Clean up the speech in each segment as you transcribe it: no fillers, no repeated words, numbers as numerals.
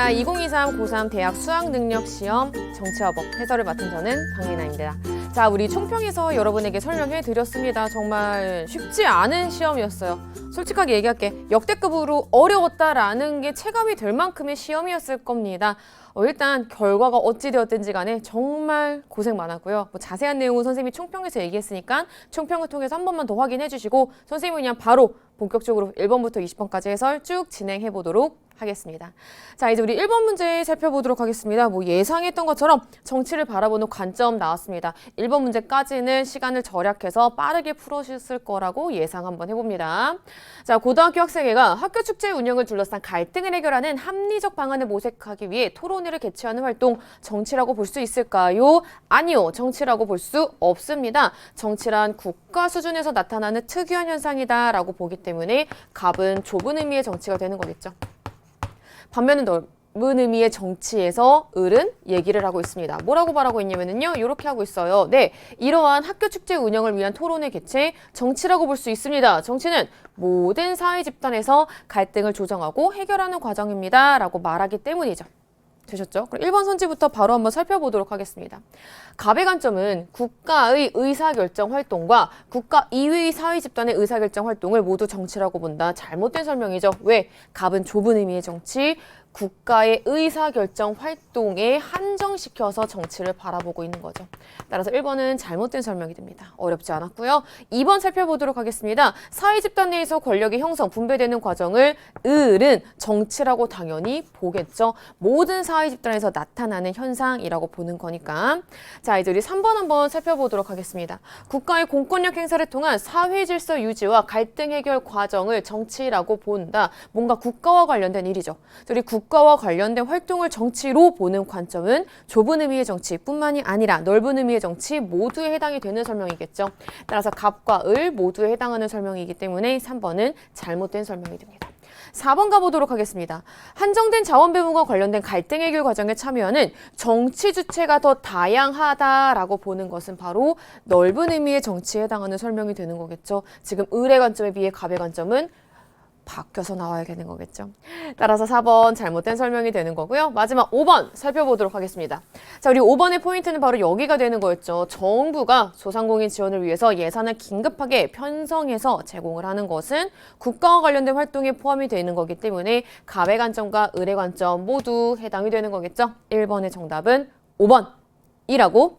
자, 2023 고3 대학 수학능력시험 정치화법 해설을 맡은 저는 박리나입니다. 자, 우리 총평에서 여러분에게 설명해 드렸습니다. 정말 쉽지 않은 시험이었어요. 솔직하게 얘기할게. 역대급으로 어려웠다라는 게 체감이 될 만큼의 시험이었을 겁니다. 일단 결과가 어찌 되었든지 간에 정말 고생 많았고요. 뭐 자세한 내용은 선생님이 총평에서 얘기했으니까 총평을 통해서 한 번만 더 확인해 주시고 선생님은 그냥 바로 본격적으로 1번부터 20번까지 해설 쭉 진행해 보도록 하겠습니다. 자, 이제 우리 1번 문제 살펴보도록 하겠습니다. 뭐 예상했던 것처럼 정치를 바라보는 관점 나왔습니다. 1번 문제까지는 시간을 절약해서 빠르게 풀어주실 거라고 예상 한번 해봅니다. 자, 고등학교 학생회가 학교 축제 운영을 둘러싼 갈등을 해결하는 합리적 방안을 모색하기 위해 토론회를 개최하는 활동, 정치라고 볼 수 있을까요? 아니요, 정치라고 볼 수 없습니다. 정치란 국가 수준에서 나타나는 특유한 현상이다라고 보기 때문에 갑은 좁은 의미의 정치가 되는 거겠죠. 반면에 넓은 의미의 정치에서 을은 얘기를 하고 있습니다. 뭐라고 말하고 있냐면요. 이렇게 하고 있어요. 네, 이러한 학교 축제 운영을 위한 토론회 개최 정치라고 볼 수 있습니다. 정치는 모든 사회 집단에서 갈등을 조정하고 해결하는 과정입니다. 라고 말하기 때문이죠. 되셨죠? 그럼 1번 선지부터 바로 한번 살펴보도록 하겠습니다. 갑의 관점은 국가의 의사결정 활동과 국가 이외의 사회 집단의 의사결정 활동을 모두 정치라고 본다. 잘못된 설명이죠. 왜? 갑은 좁은 의미의 정치, 국가의 의사결정 활동에 한정시켜서 정치를 바라보고 있는 거죠. 따라서 1번은 잘못된 설명이 됩니다. 어렵지 않았고요. 2번 살펴보도록 하겠습니다. 사회 집단 내에서 권력의 형성, 분배되는 과정을 을은 정치라고 당연히 보겠죠. 모든 사회 집단에서 나타나는 현상이라고 보는 거니까. 자, 이제 우리 3번 한번 살펴보도록 하겠습니다. 국가의 공권력 행사를 통한 사회 질서 유지와 갈등 해결 과정을 정치라고 본다. 뭔가 국가와 관련된 일이죠. 우리 국가와 관련된 활동을 정치로 보는 관점은 좁은 의미의 정치뿐만이 아니라 넓은 의미의 정치 모두에 해당이 되는 설명이겠죠. 따라서 갑과 을 모두에 해당하는 설명이기 때문에 3번은 잘못된 설명이 됩니다. 4번 가보도록 하겠습니다. 한정된 자원 배분과 관련된 갈등 해결 과정에 참여하는 정치 주체가 더 다양하다라고 보는 것은 바로 넓은 의미의 정치에 해당하는 설명이 되는 거겠죠. 지금 을의 관점에 비해 갑의 관점은 바뀌어서 나와야 되는 거겠죠. 따라서 4번 잘못된 설명이 되는 거고요. 마지막 5번 살펴보도록 하겠습니다. 자, 우리 5번의 포인트는 바로 여기가 되는 거였죠. 정부가 소상공인 지원을 위해서 예산을 긴급하게 편성해서 제공을 하는 것은 국가와 관련된 활동에 포함이 되는 거기 때문에 갑의 관점과 을의 관점 모두 해당이 되는 거겠죠. 1번의 정답은 5번이라고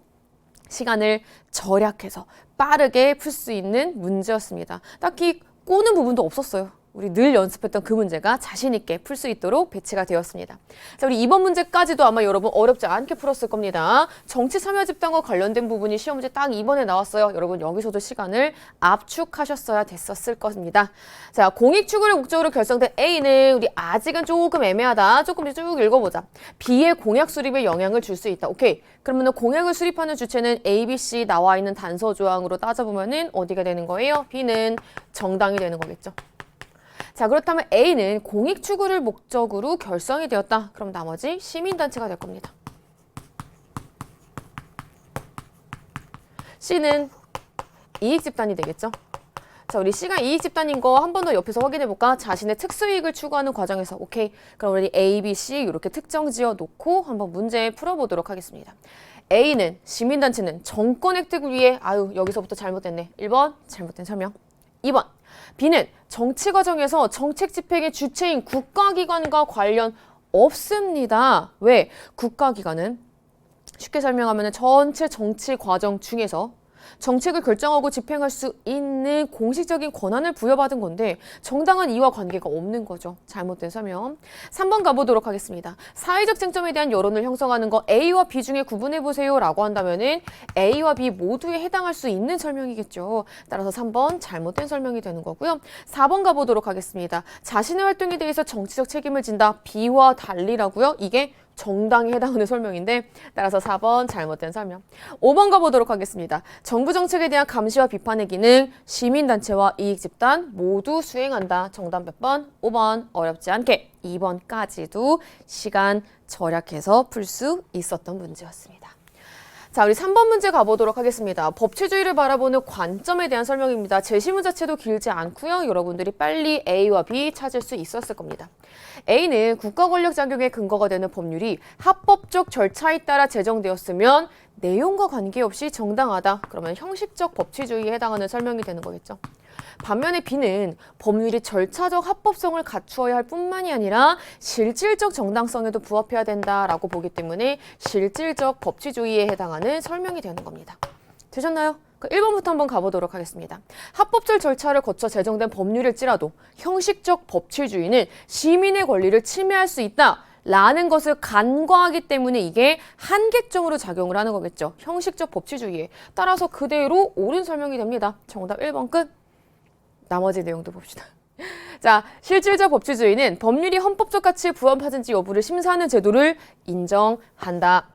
시간을 절약해서 빠르게 풀 수 있는 문제였습니다. 딱히 꼬는 부분도 없었어요. 우리 늘 연습했던 그 문제가 자신 있게 풀 수 있도록 배치가 되었습니다. 자, 우리 이번 문제까지도 아마 여러분 어렵지 않게 풀었을 겁니다. 정치 참여 집단과 관련된 부분이 시험 문제 딱 2번에 나왔어요. 여러분 여기서도 시간을 압축하셨어야 됐었을 것입니다. 자, 공익 추구를 목적으로 결성된 A는 우리 아직은 조금 애매하다. 조금 쭉 읽어보자. B의 공약 수립에 영향을 줄 수 있다. 오케이. 그러면 공약을 수립하는 주체는 A, B, C 나와 있는 단서 조항으로 따져보면은 어디가 되는 거예요? B는 정당이 되는 거겠죠. 자, 그렇다면 A는 공익 추구를 목적으로 결성이 되었다. 그럼 나머지 시민단체가 될 겁니다. C는 이익집단이 되겠죠. 자, 우리 C가 이익집단인 거 한 번 더 옆에서 확인해볼까? 자신의 특수이익을 추구하는 과정에서 오케이. 그럼 우리 A, B, C 이렇게 특정 지어 놓고 한번 문제 풀어보도록 하겠습니다. A는 시민단체는 정권 획득을 위해 여기서부터 잘못됐네. 1번 잘못된 설명. 2번 B는 정치 과정에서 정책 집행의 주체인 국가기관과 관련 없습니다. 왜? 국가기관은 쉽게 설명하면 전체 정치 과정 중에서 정책을 결정하고 집행할 수 있는 공식적인 권한을 부여받은 건데 정당한 이와 관계가 없는 거죠. 잘못된 설명. 3번 가보도록 하겠습니다. 사회적 쟁점에 대한 여론을 형성하는 거 A와 B 중에 구분해보세요 라고 한다면은 A와 B 모두에 해당할 수 있는 설명이겠죠. 따라서 3번 잘못된 설명이 되는 거고요. 4번 가보도록 하겠습니다. 자신의 활동에 대해서 정치적 책임을 진다. B와 달리라고요. 이게 정당에 해당하는 설명인데 따라서 4번 잘못된 설명. 5번 가보도록 하겠습니다. 정부 정책에 대한 감시와 비판의 기능, 시민단체와 이익집단 모두 수행한다. 정답 몇 번? 5번. 어렵지 않게 2번까지도 시간 절약해서 풀 수 있었던 문제였습니다. 자, 우리 3번 문제 가보도록 하겠습니다. 법치주의를 바라보는 관점에 대한 설명입니다. 제시문 자체도 길지 않고요. 여러분들이 빨리 A와 B 찾을 수 있었을 겁니다. A는 국가 권력 작용의 근거가 되는 법률이 합법적 절차에 따라 제정되었으면 내용과 관계없이 정당하다. 그러면 형식적 법치주의에 해당하는 설명이 되는 거겠죠. 반면에 B는 법률이 절차적 합법성을 갖추어야 할 뿐만이 아니라 실질적 정당성에도 부합해야 된다라고 보기 때문에 실질적 법치주의에 해당하는 설명이 되는 겁니다. 되셨나요? 1번부터 한번 가보도록 하겠습니다. 합법적 절차를 거쳐 제정된 법률일지라도 형식적 법치주의는 시민의 권리를 침해할 수 있다. 라는 것을 간과하기 때문에 이게 한계점으로 작용을 하는 거겠죠. 형식적 법치주의에 따라서 그대로 옳은 설명이 됩니다. 정답 1번 끝. 나머지 내용도 봅시다. 자, 실질적 법치주의는 법률이 헌법적 가치에 부합하는지 여부를 심사하는 제도를 인정한다.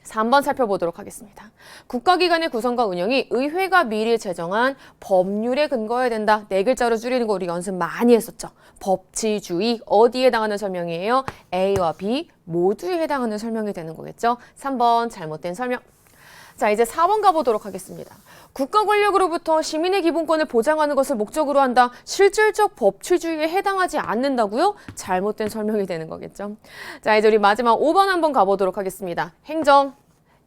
3번 살펴보도록 하겠습니다. 국가기관의 구성과 운영이 의회가 미리 제정한 법률에 근거해야 된다. 4글자로 줄이는 거 우리 연습 많이 했었죠. 법치주의 어디에 해당하는 설명이에요? A와 B 모두에 해당하는 설명이 되는 거겠죠. 3번 잘못된 설명. 자, 이제 4번 가보도록 하겠습니다. 국가 권력으로부터 시민의 기본권을 보장하는 것을 목적으로 한다. 실질적 법치주의에 해당하지 않는다고요? 잘못된 설명이 되는 거겠죠. 자, 이제 우리 마지막 5번 한번 가보도록 하겠습니다. 행정,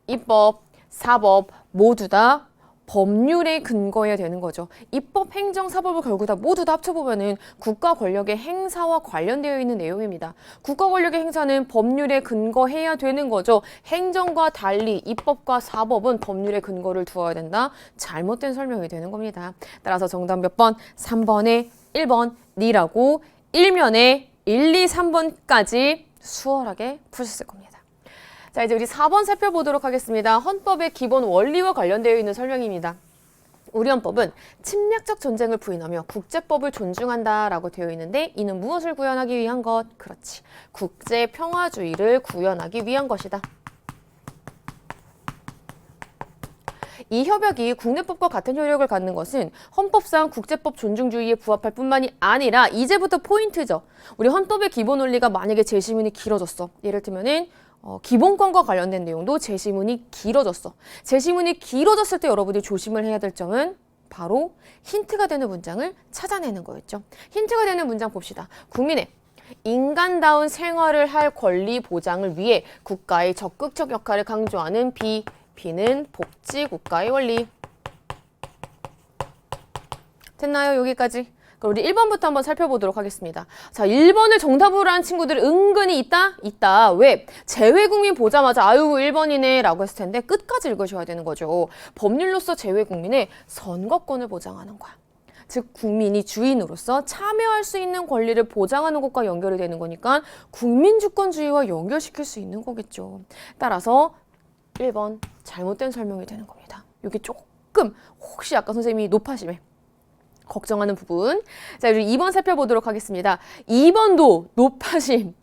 입법, 사법 모두 다 법률에 근거해야 되는 거죠. 입법, 행정, 사법을 결국 다 모두 다 합쳐보면은 국가 권력의 행사와 관련되어 있는 내용입니다. 국가 권력의 행사는 법률에 근거해야 되는 거죠. 행정과 달리 입법과 사법은 법률에 근거를 두어야 된다. 잘못된 설명이 되는 겁니다. 따라서 정답 몇 번? 3번에 1번 니라고 1면에 1, 2, 3번까지 수월하게 푸셨을 겁니다. 자, 이제 우리 4번 살펴보도록 하겠습니다. 헌법의 기본 원리와 관련되어 있는 설명입니다. 우리 헌법은 침략적 전쟁을 부인하며 국제법을 존중한다라고 되어 있는데 이는 무엇을 구현하기 위한 것? 그렇지. 국제 평화주의를 구현하기 위한 것이다. 이 협약이 국내법과 같은 효력을 갖는 것은 헌법상 국제법 존중주의에 부합할 뿐만이 아니라 이제부터 포인트죠. 우리 헌법의 기본 원리가 만약에 제시문이 길어졌어. 예를 들면은 기본권과 관련된 내용도 제시문이 길어졌어. 제시문이 길어졌을 때 여러분이 조심을 해야 될 점은 바로 힌트가 되는 문장을 찾아내는 거였죠. 힌트가 되는 문장 봅시다. 국민의 인간다운 생활을 할 권리 보장을 위해 국가의 적극적 역할을 강조하는 B는 복지국가의 원리. 됐나요? 여기까지. 그럼 우리 1번부터 한번 살펴보도록 하겠습니다. 자, 1번을 정답으로 한 친구들 은근히 있다? 있다. 왜? 재외국민 보자마자 아유 1번이네 라고 했을 텐데 끝까지 읽으셔야 되는 거죠. 법률로서 재외국민의 선거권을 보장하는 거야. 즉 국민이 주인으로서 참여할 수 있는 권리를 보장하는 것과 연결이 되는 거니까 국민주권주의와 연결시킬 수 있는 거겠죠. 따라서 1번 잘못된 설명이 되는 겁니다. 여기 조금 혹시 아까 선생님이 높아심에 걱정하는 부분. 자, 우리 2번 살펴보도록 하겠습니다. 2번도 높아심.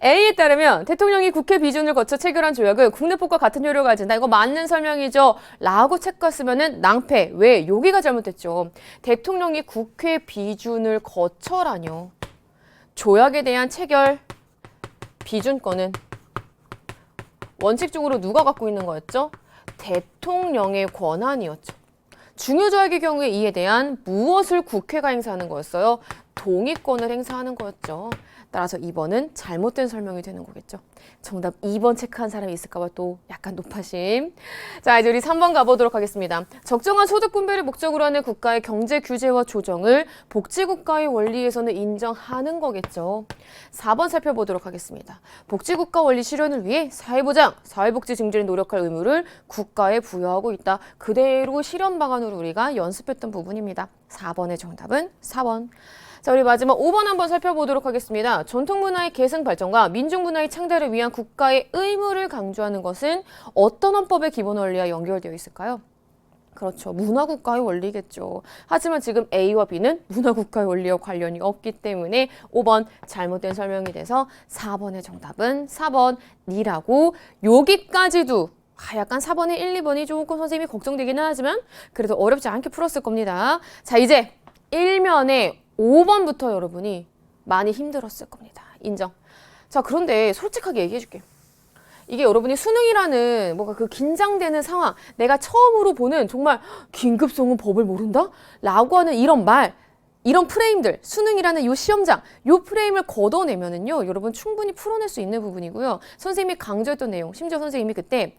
A에 따르면 대통령이 국회 비준을 거쳐 체결한 조약은 국내법과 같은 효력을 가진다. 이거 맞는 설명이죠. 라고 체크했으면은 낭패. 왜? 여기가 잘못됐죠. 대통령이 국회 비준을 거쳐라뇨. 조약에 대한 체결 비준권은 원칙적으로 누가 갖고 있는 거였죠? 대통령의 권한이었죠. 중요조약의 경우에 이에 대한 무엇을 국회가 행사하는 거였어요? 동의권을 행사하는 거였죠. 따라서 2번은 잘못된 설명이 되는 거겠죠. 정답 2번 체크한 사람이 있을까 봐 또 약간 높아심. 자, 이제 우리 3번 가보도록 하겠습니다. 적정한 소득 분배를 목적으로 하는 국가의 경제 규제와 조정을 복지국가의 원리에서는 인정하는 거겠죠. 4번 살펴보도록 하겠습니다. 복지국가 원리 실현을 위해 사회보장, 사회복지 증진에 노력할 의무를 국가에 부여하고 있다. 그대로 실현 방안으로 우리가 연습했던 부분입니다. 4번의 정답은 4번. 자, 우리 마지막 5번 한번 살펴보도록 하겠습니다. 전통문화의 계승 발전과 민중문화의 창달을 위한 국가의 의무를 강조하는 것은 어떤 헌법의 기본 원리와 연결되어 있을까요? 그렇죠. 문화국가의 원리겠죠. 하지만 지금 A와 B는 문화국가의 원리와 관련이 없기 때문에 5번 잘못된 설명이 돼서 4번의 정답은 4번 니라고. 여기까지도 약간 4번의 1, 2번이 조금 선생님이 걱정되기는 하지만 그래도 어렵지 않게 풀었을 겁니다. 자, 이제 1면에 5번부터 여러분이 많이 힘들었을 겁니다. 인정. 자, 그런데 솔직하게 얘기해 줄게. 이게 여러분이 수능이라는 뭔가 그 긴장되는 상황, 내가 처음으로 보는 정말 긴급성은 법을 모른다? 라고 하는 이런 말, 이런 프레임들, 수능이라는 요 시험장, 요 프레임을 걷어내면은요, 여러분 충분히 풀어낼 수 있는 부분이고요. 선생님이 강조했던 내용, 심지어 선생님이 그때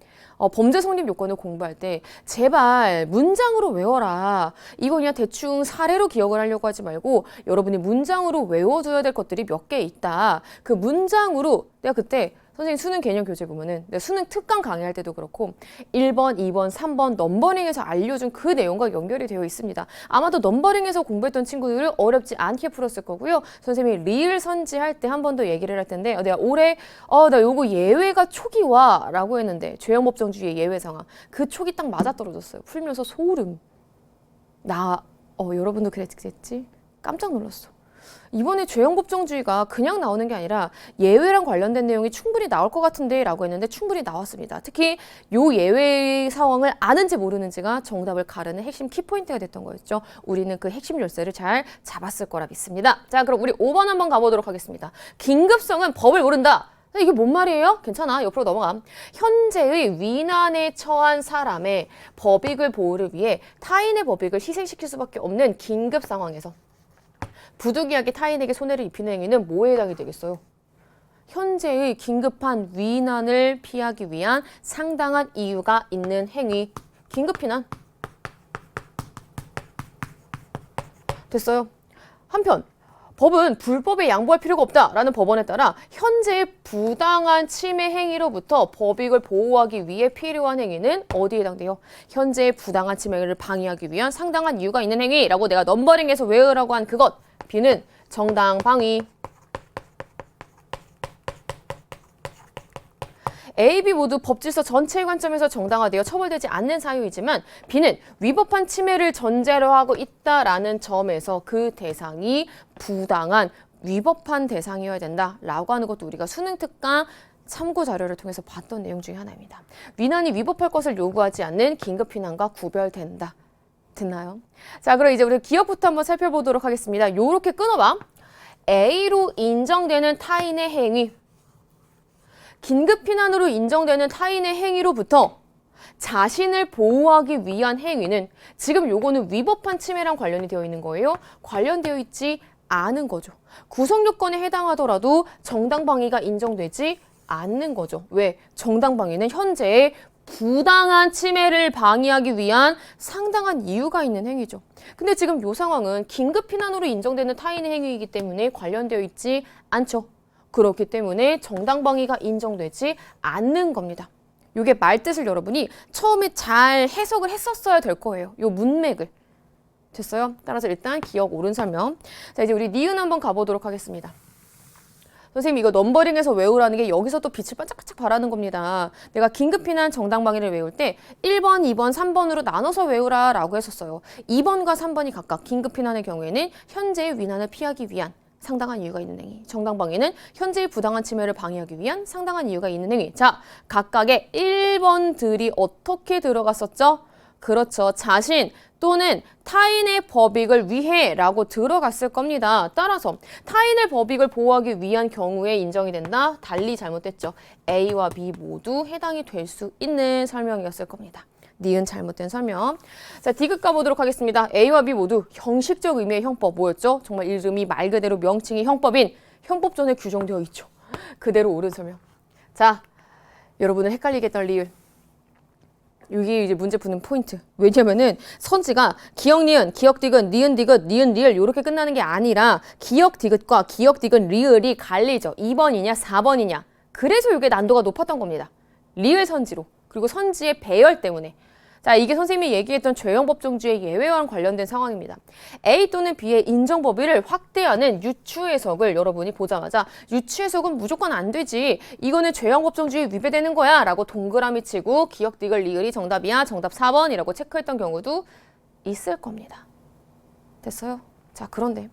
범죄 성립 요건을 공부할 때 제발 문장으로 외워라. 이거 그냥 대충 사례로 기억을 하려고 하지 말고 여러분이 문장으로 외워줘야 될 것들이 몇 개 있다. 그 문장으로 내가 그때 선생님 수능 개념 교재 보면은 내가 수능 특강 강의할 때도 그렇고 1번, 2번, 3번 넘버링에서 알려준 그 내용과 연결이 되어 있습니다. 아마도 넘버링에서 공부했던 친구들은 어렵지 않게 풀었을 거고요. 선생님이 리을 선지할 때 한 번 더 얘기를 할 텐데 내가 올해 나 요거 예외가 촉이 와 라고 했는데 죄형법정주의 예외 상황 그 촉이 딱 맞아떨어졌어요. 풀면서 소름. 여러분도 그랬겠지? 깜짝 놀랐어. 이번에 죄형법정주의가 그냥 나오는 게 아니라 예외랑 관련된 내용이 충분히 나올 것 같은데 라고 했는데 충분히 나왔습니다. 특히 요 예외 상황을 아는지 모르는지가 정답을 가르는 핵심 키포인트가 됐던 거였죠. 우리는 그 핵심 열쇠를 잘 잡았을 거라 믿습니다. 자, 그럼 우리 5번 한번 가보도록 하겠습니다. 긴급성은 법을 모른다. 이게 뭔 말이에요? 괜찮아. 옆으로 넘어가. 현재의 위난에 처한 사람의 법익을 보호를 위해 타인의 법익을 희생시킬 수밖에 없는 긴급 상황에서 부득이하게 타인에게 손해를 입히는 행위는 뭐에 해당이 되겠어요? 현재의 긴급한 위난을 피하기 위한 상당한 이유가 있는 행위. 긴급피난. 됐어요. 한편 법은 불법에 양보할 필요가 없다라는 법원에 따라 현재의 부당한 침해 행위로부터 법익을 보호하기 위해 필요한 행위는 어디에 해당돼요? 현재의 부당한 침해를 방해하기 위한 상당한 이유가 있는 행위라고 내가 넘버링에서 외우라고 한 그것. B는 정당방위. A, B 모두 법질서 전체의 관점에서 정당화되어 처벌되지 않는 사유이지만 B는 위법한 침해를 전제로 하고 있다라는 점에서 그 대상이 부당한 위법한 대상이어야 된다라고 하는 것도 우리가 수능 특강 참고 자료를 통해서 봤던 내용 중에 하나입니다. 위난이 위법할 것을 요구하지 않는 긴급 피난과 구별된다. 됐나요? 자, 그럼 이제 우리 기억부터 한번 살펴보도록 하겠습니다. 요렇게 끊어봐. A로 인정되는 타인의 행위. 긴급 피난으로 인정되는 타인의 행위로부터 자신을 보호하기 위한 행위는 지금 요거는 위법한 침해랑 관련이 되어 있는 거예요. 관련되어 있지 않은 거죠. 구성 요건에 해당하더라도 정당방위가 인정되지 않는 거죠. 왜? 정당방위는 현재의 부당한 침해를 방해하기 위한 상당한 이유가 있는 행위죠. 근데 지금 이 상황은 긴급 피난으로 인정되는 타인의 행위이기 때문에 관련되어 있지 않죠. 그렇기 때문에 정당방위가 인정되지 않는 겁니다. 이게 말뜻을 여러분이 처음에 잘 해석을 했었어야 될 거예요. 이 문맥을. 됐어요? 따라서 일단 기억 옳은 설명. 자, 이제 우리 니은 한번 가보도록 하겠습니다. 선생님 이거 넘버링에서 외우라는 게 여기서 또 빛을 반짝반짝 발하는 겁니다. 내가 긴급피난 정당방위를 외울 때 1번, 2번, 3번으로 나눠서 외우라 라고 했었어요. 2번과 3번이 각각 긴급피난의 경우에는 현재의 위난을 피하기 위한 상당한 이유가 있는 행위. 정당방위는 현재의 부당한 침해를 방해하기 위한 상당한 이유가 있는 행위. 자, 각각의 1번들이 어떻게 들어갔었죠? 그렇죠. 자신 또는 타인의 법익을 위해 라고 들어갔을 겁니다. 따라서 타인의 법익을 보호하기 위한 경우에 인정이 된다. 달리 잘못됐죠. A와 B 모두 해당이 될 수 있는 설명이었을 겁니다. 니은 잘못된 설명. 자, D급 가보도록 하겠습니다. A와 B 모두 형식적 의미의 형법 뭐였죠? 정말 이름이 말 그대로 명칭이 형법인 형법전에 규정되어 있죠. 그대로 옳은 설명. 자, 여러분을 헷갈리게 했던 리을. 여기 이제 문제 푸는 포인트. 왜냐면은 선지가 기역 니은, 기역 디귿, 니은 디귿, 니은 리을 이렇게 끝나는 게 아니라 기역 디귿과 기역 디귿 리을이 갈리죠. 2번이냐 4번이냐. 그래서 이게 난도가 높았던 겁니다. 리을 선지로. 그리고 선지의 배열 때문에. 자, 이게 선생님이 얘기했던 죄형법정주의 예외와는 관련된 상황입니다. A 또는 B의 인정법위를 확대하는 유추해석을 여러분이 보자마자 유추해석은 무조건 안 되지. 이거는 죄형법정주의 위배되는 거야 라고 동그라미 치고 기역 디귿 리을이 정답이야. 정답 4번이라고 체크했던 경우도 있을 겁니다. 됐어요? 자, 그런데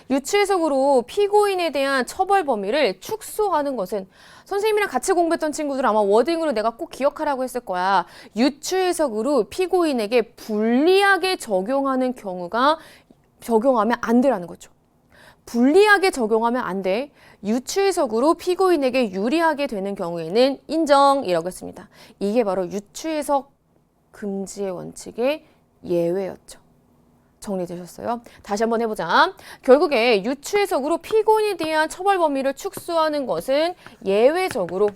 유추해석으로 피고인에 대한 처벌 범위를 축소하는 것은 선생님이랑 같이 공부했던 친구들 아마 워딩으로 내가 꼭 기억하라고 했을 거야. 유추해석으로 피고인에게 불리하게 적용하면 안 되라는 거죠. 불리하게 적용하면 안 돼. 유추해석으로 피고인에게 유리하게 되는 경우에는 인정이라고 했습니다. 이게 바로 유추해석 금지의 원칙의 예외였죠. 정리되셨어요? 다시 한번 해보자. 결국에 유추해석으로 피고인에 대한 처벌 범위를 축소하는 것은 예외적으로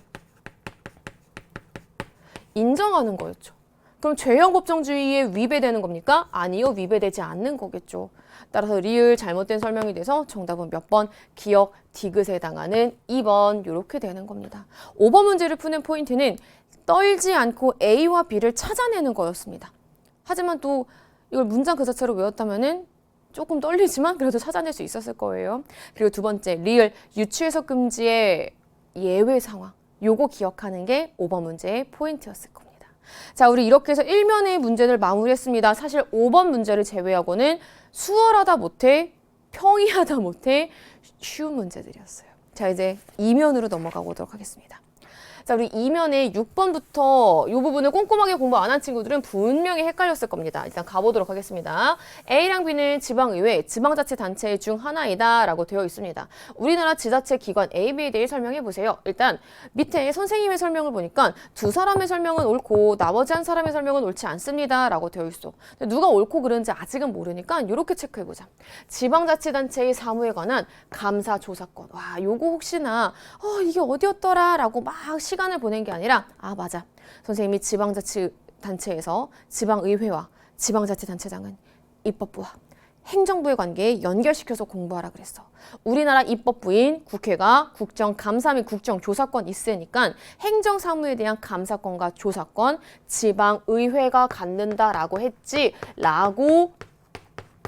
인정하는 거였죠. 그럼 죄형 법정주의에 위배되는 겁니까? 아니요, 위배되지 않는 거겠죠. 따라서 리을 잘못된 설명이 돼서 정답은 몇 번? 기억 디귿에 해당하는 2번 이렇게 되는 겁니다. 5번 문제를 푸는 포인트는 떨지 않고 A와 B를 찾아내는 거였습니다. 하지만 또 이걸 문장 그 자체로 외웠다면은 조금 떨리지만 그래도 찾아낼 수 있었을 거예요. 그리고 두 번째, 리을 유추해석 금지의 예외 상황. 요거 기억하는 게 5번 문제의 포인트였을 겁니다. 자, 우리 이렇게 해서 1면의 문제를 마무리했습니다. 사실 5번 문제를 제외하고는 수월하다 못해, 평이하다 못해 쉬운 문제들이었어요. 자, 이제 2면으로 넘어가 보도록 하겠습니다. 자, 우리 2면의 6번부터 이 부분을 꼼꼼하게 공부 안 한 친구들은 분명히 헷갈렸을 겁니다. 일단 가보도록 하겠습니다. A랑 B는 지방의회, 지방자치단체 중 하나이다 라고 되어 있습니다. 우리나라 지자체 기관 AB에 대해 설명해 보세요. 일단 밑에 선생님의 설명을 보니까 두 사람의 설명은 옳고 나머지 한 사람의 설명은 옳지 않습니다 라고 되어 있어. 누가 옳고 그른지 아직은 모르니까 이렇게 체크해보자. 지방자치단체의 사무에 관한 감사조사권. 와, 요거 혹시나 이게 어디였더라 라고 막 시간을 보낸 게 아니라 맞아. 선생님이 지방자치단체에서 지방의회와 지방자치단체장은 입법부와 행정부의 관계에 연결시켜서 공부하라 그랬어. 우리나라 입법부인 국회가 국정감사 및 국정조사권 있으니까 행정사무에 대한 감사권과 조사권 지방의회가 갖는다라고 했지 라고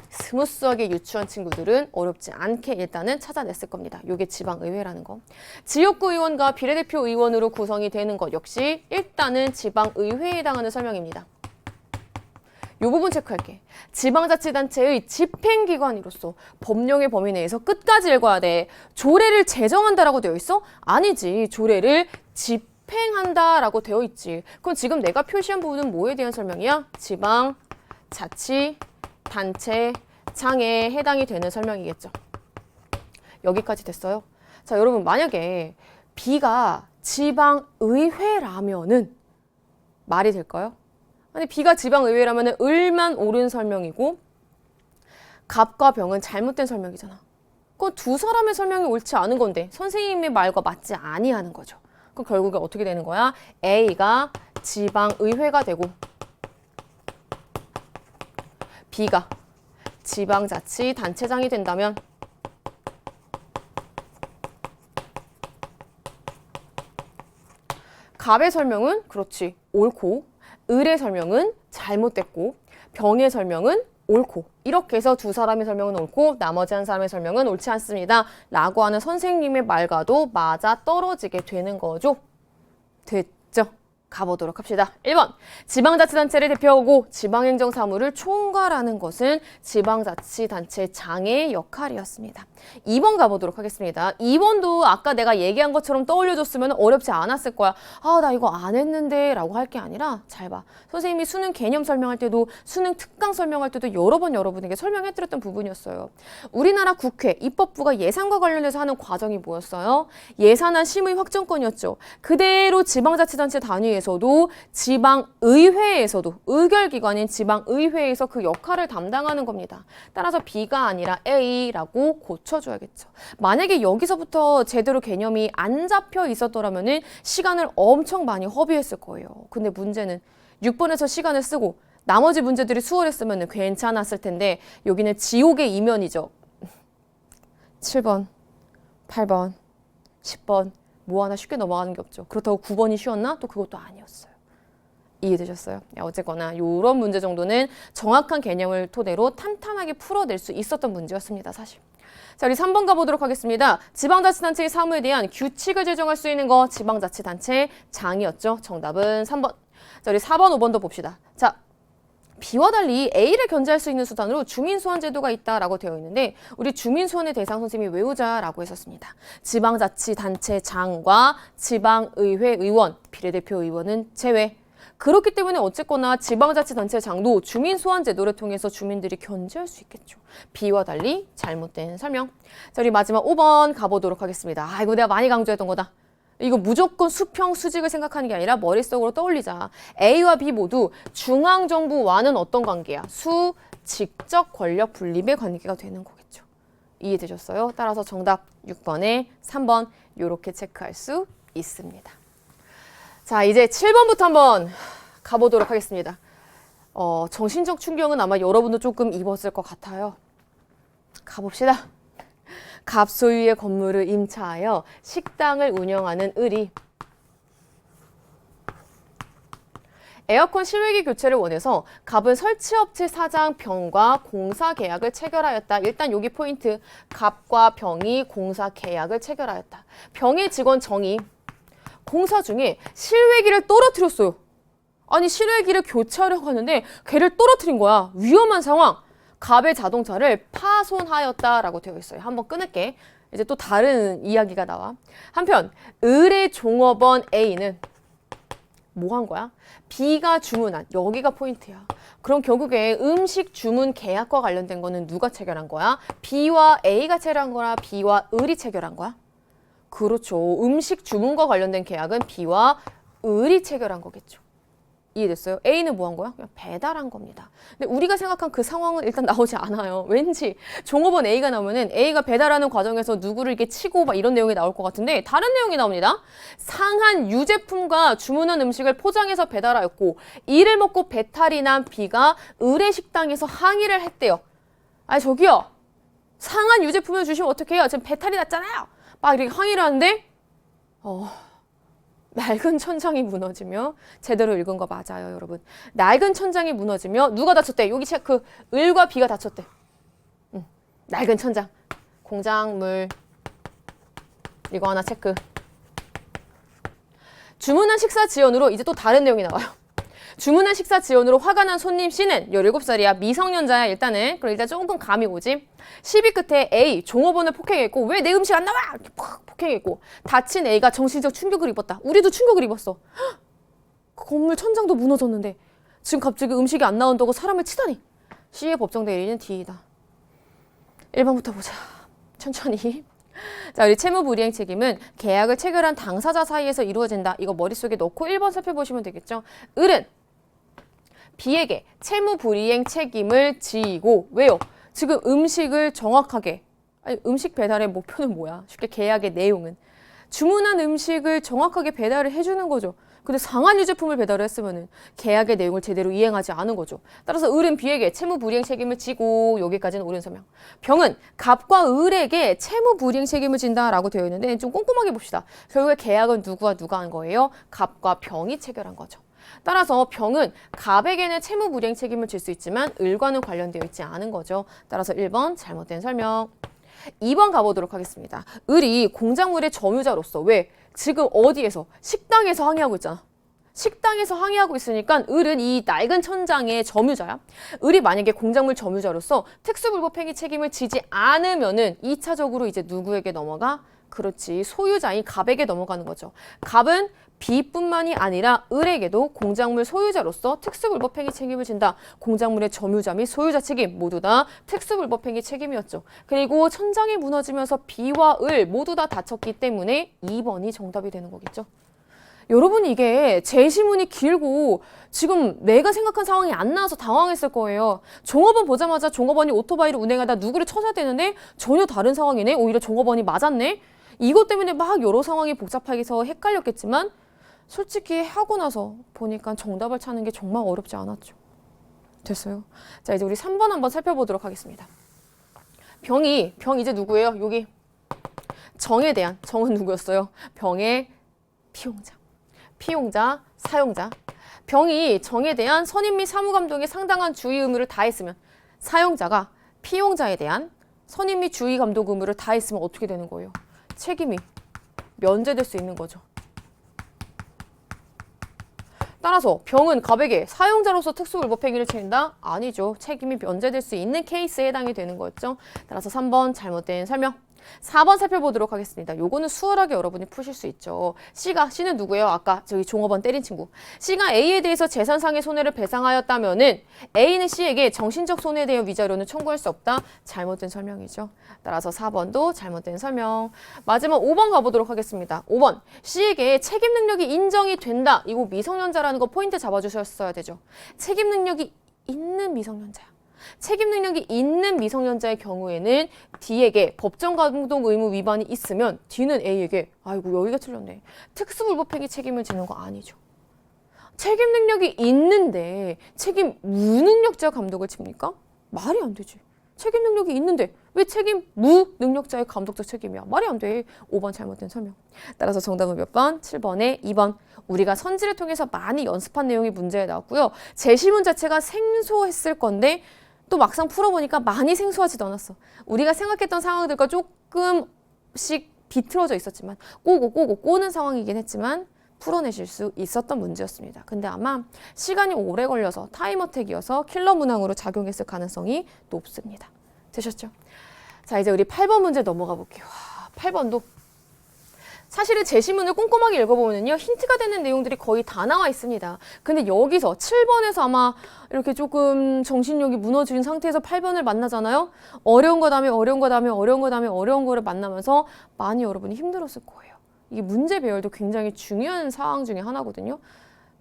스무스하게 유추한 친구들은 어렵지 않게 일단은 찾아냈을 겁니다. 이게 지방의회라는 거. 지역구 의원과 비례대표 의원으로 구성이 되는 것 역시 일단은 지방의회에 해당하는 설명입니다. 이 부분 체크할게. 지방자치단체의 집행기관으로서 법령의 범위 내에서 끝까지 읽어야 돼. 조례를 제정한다라고 되어 있어? 아니지. 조례를 집행한다라고 되어 있지. 그럼 지금 내가 표시한 부분은 뭐에 대한 설명이야? 지방자치단체 장에 해당이 되는 설명이겠죠. 여기까지 됐어요. 자, 여러분 만약에 B가 지방의회라면은 말이 될까요? 아니 B가 지방의회라면은 을만 옳은 설명이고 갑과 병은 잘못된 설명이잖아. 그건 두 사람의 설명이 옳지 않은 건데 선생님의 말과 맞지 아니하는 거죠. 그럼 결국에 어떻게 되는 거야? A가 지방의회가 되고 B가 지방자치단체장이 된다면 갑의 설명은 그렇지 옳고 을의 설명은 잘못됐고 병의 설명은 옳고 이렇게 해서 두 사람의 설명은 옳고 나머지 한 사람의 설명은 옳지 않습니다 라고 하는 선생님의 말과도 맞아 떨어지게 되는 거죠. 됐죠? 가보도록 합시다. 1번, 지방자치단체를 대표하고 지방행정사무를 총괄하는 것은 지방자치단체장의 역할이었습니다. 2번 가보도록 하겠습니다. 2번도 아까 내가 얘기한 것처럼 떠올려줬으면 어렵지 않았을 거야. 나 이거 안 했는데 라고 할 게 아니라 잘 봐. 선생님이 수능 개념 설명할 때도 수능 특강 설명할 때도 여러 번 여러분에게 설명해드렸던 부분이었어요. 우리나라 국회, 입법부가 예산과 관련해서 하는 과정이 뭐였어요? 예산안 심의 확정권이었죠. 그대로 지방자치단체 단위에서도 지방의회에서도 의결기관인 지방의회에서 그 역할을 담당하는 겁니다. 따라서 B가 아니라 A라고 고쳐줘야겠죠. 만약에 여기서부터 제대로 개념이 안 잡혀 있었더라면 시간을 엄청 많이 허비했을 거예요. 근데 문제는 6번에서 시간을 쓰고 나머지 문제들이 수월했으면 괜찮았을 텐데 여기는 지옥의 이면이죠. 7번, 8번, 10번 뭐 하나 쉽게 넘어가는 게 없죠. 그렇다고 9번이 쉬웠나? 또 그것도 아니었어요. 이해되셨어요? 어쨌거나 이런 문제 정도는 정확한 개념을 토대로 탄탄하게 풀어낼 수 있었던 문제였습니다. 사실. 자, 우리 3번 가보도록 하겠습니다. 지방자치단체의 사무에 대한 규칙을 제정할 수 있는 거 지방자치단체 장이었죠. 정답은 3번. 자, 우리 4번, 5번도 봅시다. 자, B와 달리 A를 견제할 수 있는 수단으로 주민소환 제도가 있다라고 되어 있는데 우리 주민소환의 대상 선생님이 외우자라고 했었습니다. 지방자치단체장과 지방의회 의원, 비례대표 의원은 제외. 그렇기 때문에 어쨌거나 지방자치단체장도 주민소환제도를 통해서 주민들이 견제할 수 있겠죠. B와 달리 잘못된 설명. 자, 우리 마지막 5번 가보도록 하겠습니다. 이거 내가 많이 강조했던 거다. 이거 무조건 수평, 수직을 생각하는 게 아니라 머릿속으로 떠올리자. A와 B 모두 중앙정부와는 어떤 관계야? 수직적 권력 분립의 관계가 되는 거겠죠. 이해되셨어요? 따라서 정답 6번에 3번 이렇게 체크할 수 있습니다. 자, 이제 7번부터 한번 가보도록 하겠습니다. 정신적 충격은 아마 여러분도 조금 입었을 것 같아요. 가봅시다. 갑 소유의 건물을 임차하여 식당을 운영하는 을이 에어컨 실외기 교체를 원해서 갑은 설치업체 사장 병과 공사 계약을 체결하였다. 일단 여기 포인트. 갑과 병이 공사 계약을 체결하였다. 병의 직원 정이 공사 중에 실외기를 떨어뜨렸어요. 아니 실외기를 교체하려고 하는데 걔를 떨어뜨린 거야. 위험한 상황. 갑의 자동차를 파손하였다라고 되어 있어요. 한번 끊을게. 이제 또 다른 이야기가 나와. 한편 을의 종업원 A는 뭐 한 거야? B가 주문한, 여기가 포인트야. 그럼 결국에 음식 주문 계약과 관련된 거는 누가 체결한 거야? B와 A가 체결한 거야? B와 을이 체결한 거야? 그렇죠. 음식 주문과 관련된 계약은 B와 을이 체결한 거겠죠. 이해됐어요? A는 뭐 한 거야? 그냥 배달한 겁니다. 근데 우리가 생각한 그 상황은 일단 나오지 않아요. 왠지 종업원 A가 나오면은 A가 배달하는 과정에서 누구를 이렇게 치고 막 이런 내용이 나올 것 같은데 다른 내용이 나옵니다. 상한 유제품과 주문한 음식을 포장해서 배달하였고 이를 먹고 배탈이 난 B가 을의 식당에서 항의를 했대요. 아니 저기요. 상한 유제품을 주시면 어떡해요? 지금 배탈이 났잖아요. 막 이렇게 항의를 하는데 낡은 천장이 무너지며 제대로 읽은 거 맞아요, 여러분. 낡은 천장이 무너지며 누가 다쳤대? 여기 체크. 을과 B가 다쳤대. 낡은 천장. 공작물. 이거 하나 체크. 주문한 식사 지연으로 이제 또 다른 내용이 나와요. 주문한 식사 지연으로 화가 난 손님 C는 17살이야. 미성년자야 일단은. 그럼 일단 조금 감이 오지. 시비 끝에 A 종업원을 폭행했고 왜 내 음식 안 나와? 이렇게 팍 폭행했고 다친 A가 정신적 충격을 입었다. 우리도 충격을 입었어. 헉! 건물 천장도 무너졌는데 지금 갑자기 음식이 안 나온다고 사람을 치다니. C의 법정 대리인은 D이다. 1번부터 보자. 천천히. 자, 우리 채무불이행 책임은 계약을 체결한 당사자 사이에서 이루어진다. 이거 머릿속에 넣고 1번 살펴보시면 되겠죠. 을은 B에게 채무불이행 책임을 지고 왜요? 지금 음식을 정확하게 아니 음식 배달의 목표는 뭐야? 쉽게 계약의 내용은 주문한 음식을 정확하게 배달을 해주는 거죠. 근데 상한 유제품을 배달을 했으면은 계약의 내용을 제대로 이행하지 않은 거죠. 따라서 을은 B에게 채무불이행 책임을 지고 여기까지는 옳은 설명. 병은 갑과 을에게 채무불이행 책임을 진다라고 되어 있는데 좀 꼼꼼하게 봅시다. 결국에 계약은 누구와 누가 한 거예요? 갑과 병이 체결한 거죠. 따라서 병은 갑에게는 채무불이행 책임을 질 수 있지만 을과는 관련되어 있지 않은 거죠. 따라서 1번 잘못된 설명. 2번 가보도록 하겠습니다. 을이 공작물의 점유자로서 왜? 지금 어디에서? 식당에서 항의하고 있잖아. 식당에서 항의하고 있으니까 을은 이 낡은 천장의 점유자야. 을이 만약에 공작물 점유자로서 특수불법 행위 책임을 지지 않으면은 2차적으로 이제 누구에게 넘어가? 그렇지. 소유자인 갑에게 넘어가는 거죠. 갑은 B뿐만이 아니라 을에게도 공작물 소유자로서 특수불법행위 책임을 진다. 공작물의 점유자 및 소유자 책임 모두 다 특수불법행위 책임이었죠. 그리고 천장이 무너지면서 B와 을 모두 다 다쳤기 때문에 2번이 정답이 되는 거겠죠. 여러분 이게 제시문이 길고 지금 내가 생각한 상황이 안 나와서 당황했을 거예요. 종업원 보자마자 종업원이 오토바이를 운행하다 누구를 쳐야 되는데 전혀 다른 상황이네. 오히려 종업원이 맞았네. 이것 때문에 막 여러 상황이 복잡해서 헷갈렸겠지만 솔직히 하고 나서 보니까 정답을 찾는 게 정말 어렵지 않았죠. 됐어요. 자, 이제 우리 3번 한번 살펴보도록 하겠습니다. 병 이제 누구예요? 여기 정에 대한, 정은 누구였어요? 병의 피용자, 사용자. 병이 정에 대한 선임 및 사무감독에 상당한 주의 의무를 다했으면 사용자가 피용자에 대한 선임 및 주의 감독 의무를 다했으면 어떻게 되는 거예요? 책임이 면제될 수 있는 거죠. 따라서 병은 갑에게 사용자로서 특수불법행위를 책임다? 아니죠. 책임이 면제될 수 있는 케이스에 해당이 되는 거였죠. 따라서 3번 잘못된 설명. 4번 살펴보도록 하겠습니다. 요거는 수월하게 여러분이 푸실 수 있죠. C는 누구예요? 아까 저기 종업원 때린 친구. C가 A에 대해서 재산상의 손해를 배상하였다면은 A는 C에게 정신적 손해에 대한 위자료는 청구할 수 없다. 잘못된 설명이죠. 따라서 4번도 잘못된 설명. 마지막 5번 가보도록 하겠습니다. 5번. C에게 책임 능력이 인정이 된다. 이거 미성년자라는 거 포인트 잡아주셨어야 되죠. 책임 능력이 있는 미성년자야. 책임 능력이 있는 미성년자의 경우에는 D에게 법정 감독 의무 위반이 있으면 D는 A에게 아이고 여기가 틀렸네. 특수불법행위 책임을 지는 거 아니죠. 책임 능력이 있는데 책임 무능력자 감독을 칩니까? 말이 안 되지. 책임 능력이 있는데 왜 책임 무능력자의 감독적 책임이야? 말이 안 돼. 5번 잘못된 설명. 따라서 정답은 몇 번? 7번에 2번. 우리가 선지를 통해서 많이 연습한 내용이 문제에 나왔고요. 제시문 자체가 생소했을 건데 또 막상 풀어보니까 많이 생소하지도 않았어. 우리가 생각했던 상황들과 조금씩 비틀어져 있었지만 꼬는 상황이긴 했지만 풀어내실 수 있었던 문제였습니다. 근데 아마 시간이 오래 걸려서 타임어택이어서 킬러 문항으로 작용했을 가능성이 높습니다. 되셨죠? 자, 이제 우리 8번 문제 넘어가 볼게요. 8번도 사실은 제시문을 꼼꼼하게 읽어보면요. 힌트가 되는 내용들이 거의 다 나와 있습니다. 근데 여기서 7번에서 아마 이렇게 조금 정신력이 무너진 상태에서 8번을 만나잖아요. 어려운 거 다음에 어려운 거 다음에 어려운 거 다음에 어려운 거를 만나면서 많이 여러분이 힘들었을 거예요. 이게 문제 배열도 굉장히 중요한 사항 중에 하나거든요.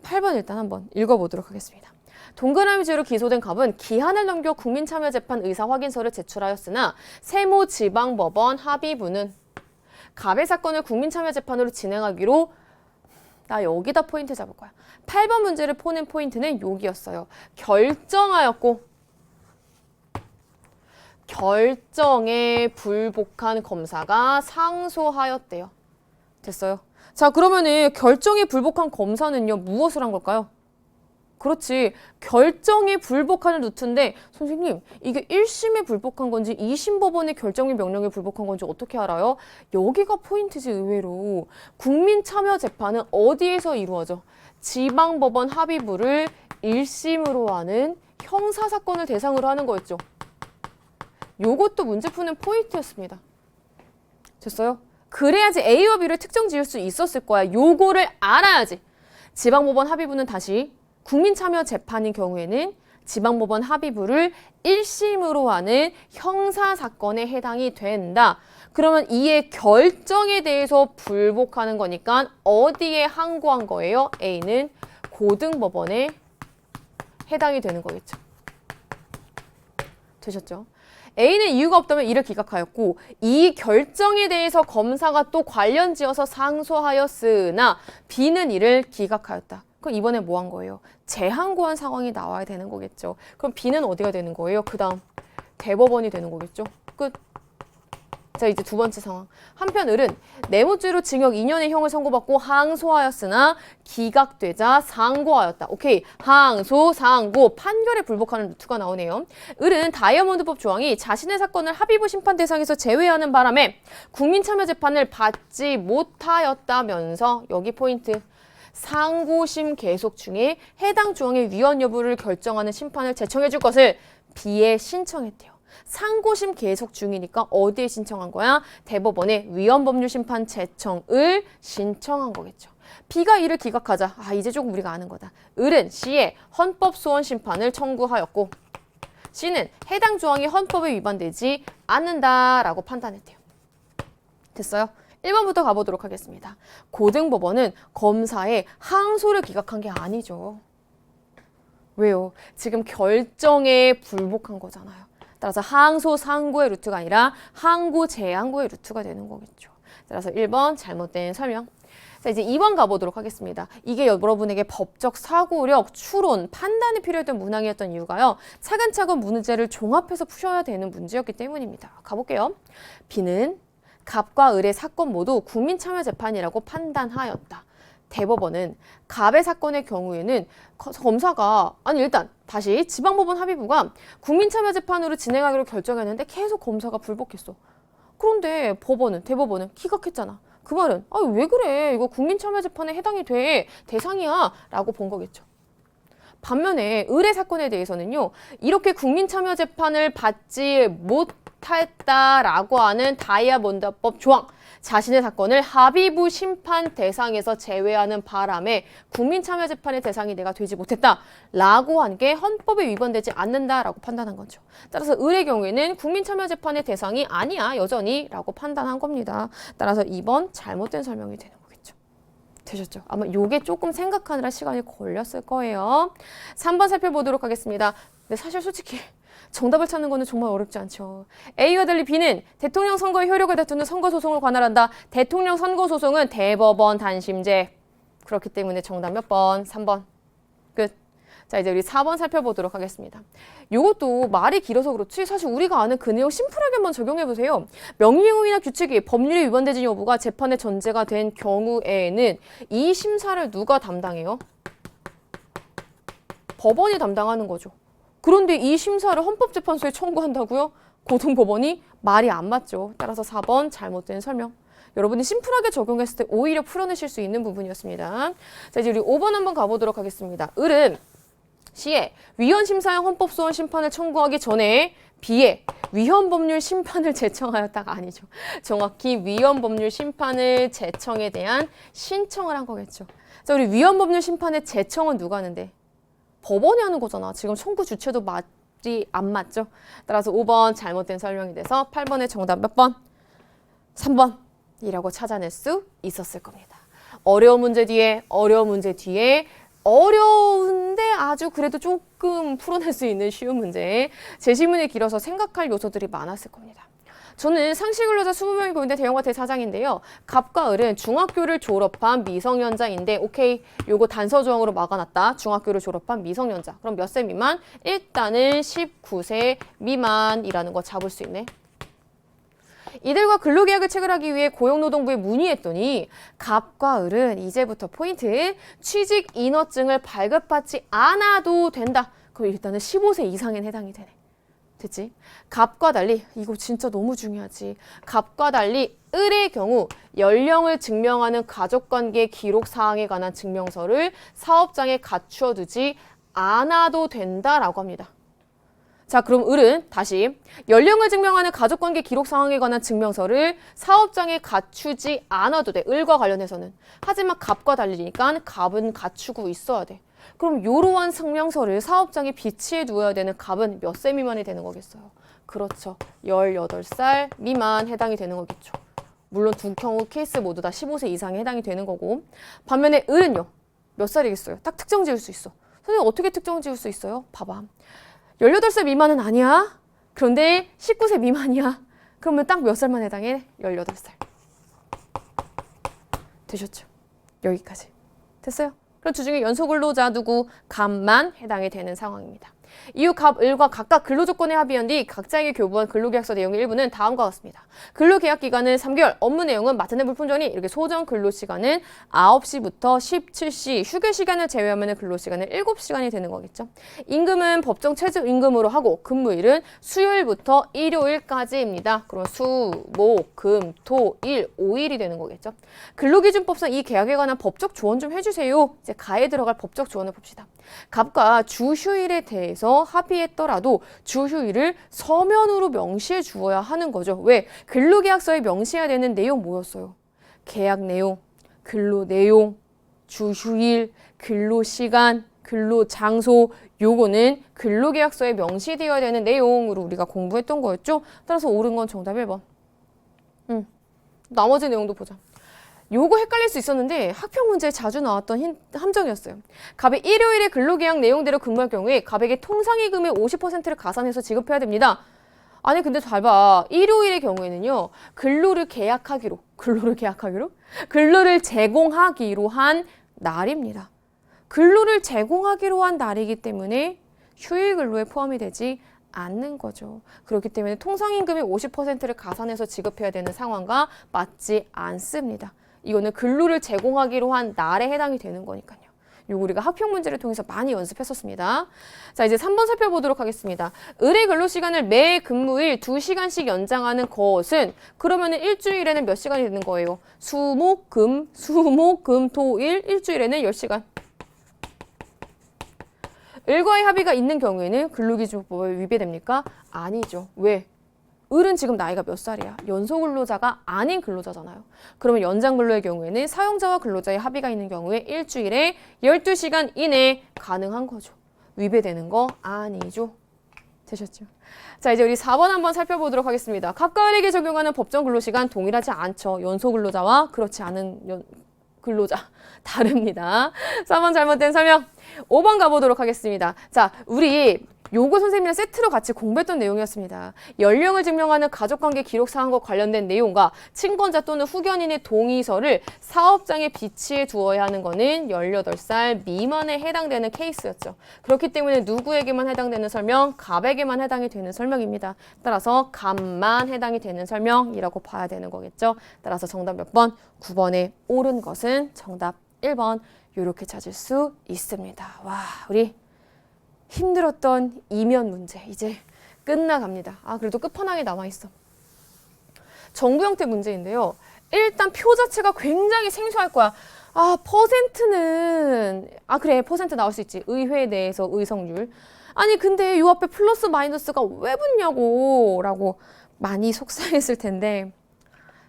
8번 일단 한번 읽어보도록 하겠습니다. 동그라미죄로 기소된 갑은 기한을 넘겨 국민참여재판 의사 확인서를 제출하였으나 세무지방법원 합의부는 갑의 사건을 국민참여재판으로 진행하기로 나 여기다 포인트 잡을 거야. 8번 문제를 푸는 포인트는 여기였어요. 결정하였고 결정에 불복한 검사가 상소하였대요. 됐어요. 자, 그러면은 결정에 불복한 검사는요. 무엇을 한 걸까요? 그렇지. 결정에 불복하는 루트인데 선생님 이게 1심에 불복한 건지 2심 법원의 결정 및 명령에 불복한 건지 어떻게 알아요? 여기가 포인트지 의외로. 국민참여재판은 어디에서 이루어져? 지방법원 합의부를 1심으로 하는 형사사건을 대상으로 하는 거였죠. 요것도 문제 푸는 포인트였습니다. 됐어요? 그래야지 A와 B를 특정 지을 수 있었을 거야. 요거를 알아야지. 지방법원 합의부는 다시 국민참여재판인 경우에는 지방법원 합의부를 1심으로 하는 형사사건에 해당이 된다. 그러면 이의 결정에 대해서 불복하는 거니까 어디에 항고한 거예요? A는 고등법원에 해당이 되는 거겠죠. 되셨죠? A는 이유가 없다면 이를 기각하였고 이 결정에 대해서 검사가 또 관련지어서 상소하였으나 B는 이를 기각하였다. 그럼 이번에 뭐 한 거예요? 재항고한 상황이 나와야 되는 거겠죠. 그럼 B는 어디가 되는 거예요? 그 다음 대법원이 되는 거겠죠. 끝. 자, 이제 두 번째 상황. 한편 을은 뇌물죄로 징역 2년의 형을 선고받고 항소하였으나 기각되자 상고하였다. 오케이. 항소, 상고, 판결에 불복하는 루트가 나오네요. 을은 다이아몬드법 조항이 자신의 사건을 합의부 심판 대상에서 제외하는 바람에 국민참여재판을 받지 못하였다면서 여기 포인트. 상고심 계속 중에 해당 조항의 위헌 여부를 결정하는 심판을 제청해 줄 것을 B에 신청했대요. 상고심 계속 중이니까 어디에 신청한 거야? 대법원에 위헌법률 심판 제청을 신청한 거겠죠. B가 이를 기각하자. 아, 이제 조금 우리가 아는 거다. 을은 C에 헌법소원 심판을 청구하였고 C는 해당 조항이 헌법에 위반되지 않는다라고 판단했대요. 됐어요? 1번부터 가보도록 하겠습니다. 고등법원은 검사의 항소를 기각한 게 아니죠. 왜요? 지금 결정에 불복한 거잖아요. 따라서 항소, 상고의 루트가 아니라 항고, 재항고의 루트가 되는 거겠죠. 따라서 1번 잘못된 설명. 자, 이제 2번 가보도록 하겠습니다. 이게 여러분에게 법적 사고력, 추론, 판단이 필요했던 문항이었던 이유가요. 차근차근 문제를 종합해서 푸셔야 되는 문제였기 때문입니다. 가볼게요. B는 갑과 을의 사건 모두 국민참여재판이라고 판단하였다. 대법원은 갑의 사건의 경우에는 검사가 일단 다시 지방법원 합의부가 국민참여재판으로 진행하기로 결정했는데 계속 검사가 불복했어. 그런데 대법원은 기각했잖아. 그 말은 왜 그래? 이거 국민참여재판에 해당이 돼. 대상이야. 라고 본 거겠죠. 반면에 을의 사건에 대해서는요. 이렇게 국민참여재판을 받지 못했다라고 하는 다이아몬드법 조항. 자신의 사건을 합의부 심판 대상에서 제외하는 바람에 국민참여재판의 대상이 내가 되지 못했다라고 한 게 헌법에 위반되지 않는다라고 판단한 거죠. 따라서 을의 경우에는 국민참여재판의 대상이 아니야 여전히 라고 판단한 겁니다. 따라서 2번 잘못된 설명이 되는 거겠죠. 되셨죠? 아마 요게 조금 생각하느라 시간이 걸렸을 거예요. 3번 살펴보도록 하겠습니다. 근데 사실 솔직히 정답을 찾는 거는 정말 어렵지 않죠. A와 달리 B는 대통령 선거의 효력을 다투는 선거소송을 관할한다. 대통령 선거소송은 대법원 단심제. 그렇기 때문에 정답 몇 번? 3번. 끝. 자, 이제 우리 4번 살펴보도록 하겠습니다. 이것도 말이 길어서 그렇지 사실 우리가 아는 그 내용 심플하게 한번 적용해보세요. 명령이나 규칙이 법률이 위반되지 여부가 재판의 전제가 된 경우에는 이 심사를 누가 담당해요? 법원이 담당하는 거죠. 그런데 이 심사를 헌법재판소에 청구한다고요? 고등법원이 말이 안 맞죠. 따라서 4번 잘못된 설명. 여러분이 심플하게 적용했을 때 오히려 풀어내실 수 있는 부분이었습니다. 자, 이제 우리 5번 한번 가보도록 하겠습니다. 을은 C에 위헌심사형 헌법소원 심판을 청구하기 전에 B에 위헌법률 심판을 제청하였다가 아니죠. 정확히 위헌법률 심판을 제청에 대한 신청을 한 거겠죠. 자, 우리 위헌법률 심판의 제청은 누가 하는데? 법원이 하는 거잖아. 지금 청구 주체도 말이 안 맞죠. 따라서 5번 잘못된 설명이 돼서 8번의 정답 몇 번? 3번이라고 찾아낼 수 있었을 겁니다. 어려운 문제 뒤에 어려운데 아주 그래도 조금 풀어낼 수 있는 쉬운 문제. 제시문이 길어서 생각할 요소들이 많았을 겁니다. 저는 상시근로자 20명이 고용된 대형과 대사장인데요. 갑과 을은 중학교를 졸업한 미성년자인데 오케이, 요거 단서 조항으로 막아놨다. 중학교를 졸업한 미성년자. 그럼 몇 세 미만? 일단은 19세 미만이라는 거 잡을 수 있네. 이들과 근로계약을 체결하기 위해 고용노동부에 문의했더니 갑과 을은 이제부터 포인트 취직 인허증을 발급받지 않아도 된다. 그럼 일단은 15세 이상엔 해당이 되네. 됐지? 갑과 달리 이거 진짜 너무 중요하지. 갑과 달리 을의 경우 연령을 증명하는 가족관계 기록 사항에 관한 증명서를 사업장에 갖추어 두지 않아도 된다라고 합니다. 자, 그럼 을은 다시 연령을 증명하는 가족관계 기록 사항에 관한 증명서를 사업장에 갖추지 않아도 돼. 을과 관련해서는. 하지만 갑과 달리니까 갑은 갖추고 있어야 돼. 그럼 이러한 증명서를 사업장에 비치해 두어야 되는 갑은 몇 세 미만이 되는 거겠어요? 그렇죠. 18살 미만 해당이 되는 거겠죠. 물론 두 경우 케이스 모두 다 15세 이상에 해당이 되는 거고. 반면에 을은요. 몇 살이겠어요? 딱 특정 지을 수 있어. 선생님 어떻게 특정 지을 수 있어요? 봐봐. 18살 미만은 아니야. 그런데 19세 미만이야. 그러면 딱 몇 살만 해당해? 18살. 되셨죠? 여기까지. 됐어요? 그럼 주중에 연소근로자 누구? 갑만 해당이 되는 상황입니다. 이후 갑, 을과 각각 근로조건에 합의한 뒤 각자에게 교부한 근로계약서 내용의 일부는 다음과 같습니다. 근로계약 기간은 3개월, 업무 내용은 맡은 데 불품전이 이렇게 소정 근로시간은 9시부터 17시, 휴게 시간을 제외하면 근로시간은 7시간이 되는 거겠죠. 임금은 법정 최저임금으로 하고 근무일은 수요일부터 일요일까지입니다. 그럼 수, 목, 금, 토, 일, 5일이 되는 거겠죠. 근로기준법상 이 계약에 관한 법적 조언 좀 해주세요. 이제 가에 들어갈 법적 조언을 봅시다. 갑과 주휴일에 대해서 합의했더라도 주휴일을 서면으로 명시해 주어야 하는 거죠. 왜? 근로계약서에 명시해야 되는 내용 뭐였어요? 계약 내용, 근로 내용, 주휴일, 근로시간, 근로장소, 요거는 근로계약서에 명시되어야 되는 내용으로 우리가 공부했던 거였죠. 따라서 옳은 건 정답 1번. 나머지 내용도 보자. 요거 헷갈릴 수 있었는데 학평 문제에 자주 나왔던 함정이었어요. 갑의 일요일에 근로계약 내용대로 근무할 경우에 갑에게 통상임금의 50%를 가산해서 지급해야 됩니다. 아니 근데 잘 봐. 일요일의 경우에는요. 근로를 제공하기로 한 날입니다. 근로를 제공하기로 한 날이기 때문에 휴일 근로에 포함이 되지 않는 거죠. 그렇기 때문에 통상임금의 50%를 가산해서 지급해야 되는 상황과 맞지 않습니다. 이거는 근로를 제공하기로 한 날에 해당이 되는 거니까요. 요거 우리가 합평 문제를 통해서 많이 연습했었습니다. 자, 이제 3번 살펴보도록 하겠습니다. 을의 근로시간을 매 근무일 2시간씩 연장하는 것은 그러면은 일주일에는 몇 시간이 되는 거예요? 수, 목, 금, 토, 일, 일주일에는 10시간. 을과의 합의가 있는 경우에는 근로기준법에 위배됩니까? 아니죠. 왜? 을은 지금 나이가 몇 살이야? 연소 근로자가 아닌 근로자잖아요. 그러면 연장 근로의 경우에는 사용자와 근로자의 합의가 있는 경우에 일주일에 12시간 이내에 가능한 거죠. 위배되는 거 아니죠. 되셨죠? 자, 이제 우리 4번 한번 살펴보도록 하겠습니다. 각각 을에게 적용하는 법정 근로시간 동일하지 않죠. 연소 근로자와 그렇지 않은 근로자 다릅니다. 4번 잘못된 설명. 5번 가보도록 하겠습니다. 자, 우리 요거 선생님이랑 세트로 같이 공부했던 내용이었습니다. 연령을 증명하는 가족관계 기록사항과 관련된 내용과 친권자 또는 후견인의 동의서를 사업장에 비치해 두어야 하는 거는 18살 미만에 해당되는 케이스였죠. 그렇기 때문에 누구에게만 해당되는 설명? 갑에게만 해당이 되는 설명입니다. 따라서 갑만 해당이 되는 설명이라고 봐야 되는 거겠죠. 따라서 정답 몇 번? 9번에 옳은 것은 정답 1번 이렇게 찾을 수 있습니다. 와, 우리 힘들었던 이면 문제 이제 끝나갑니다. 아, 그래도 끝판왕에 남아있어. 정부 형태 문제인데요. 일단 표 자체가 굉장히 생소할 거야. 아, 퍼센트는 그래, 퍼센트 나올 수 있지. 의회 내에서 의석률. 아니 근데 요 앞에 플러스 마이너스가 왜 붙냐고 라고 많이 속상했을 텐데,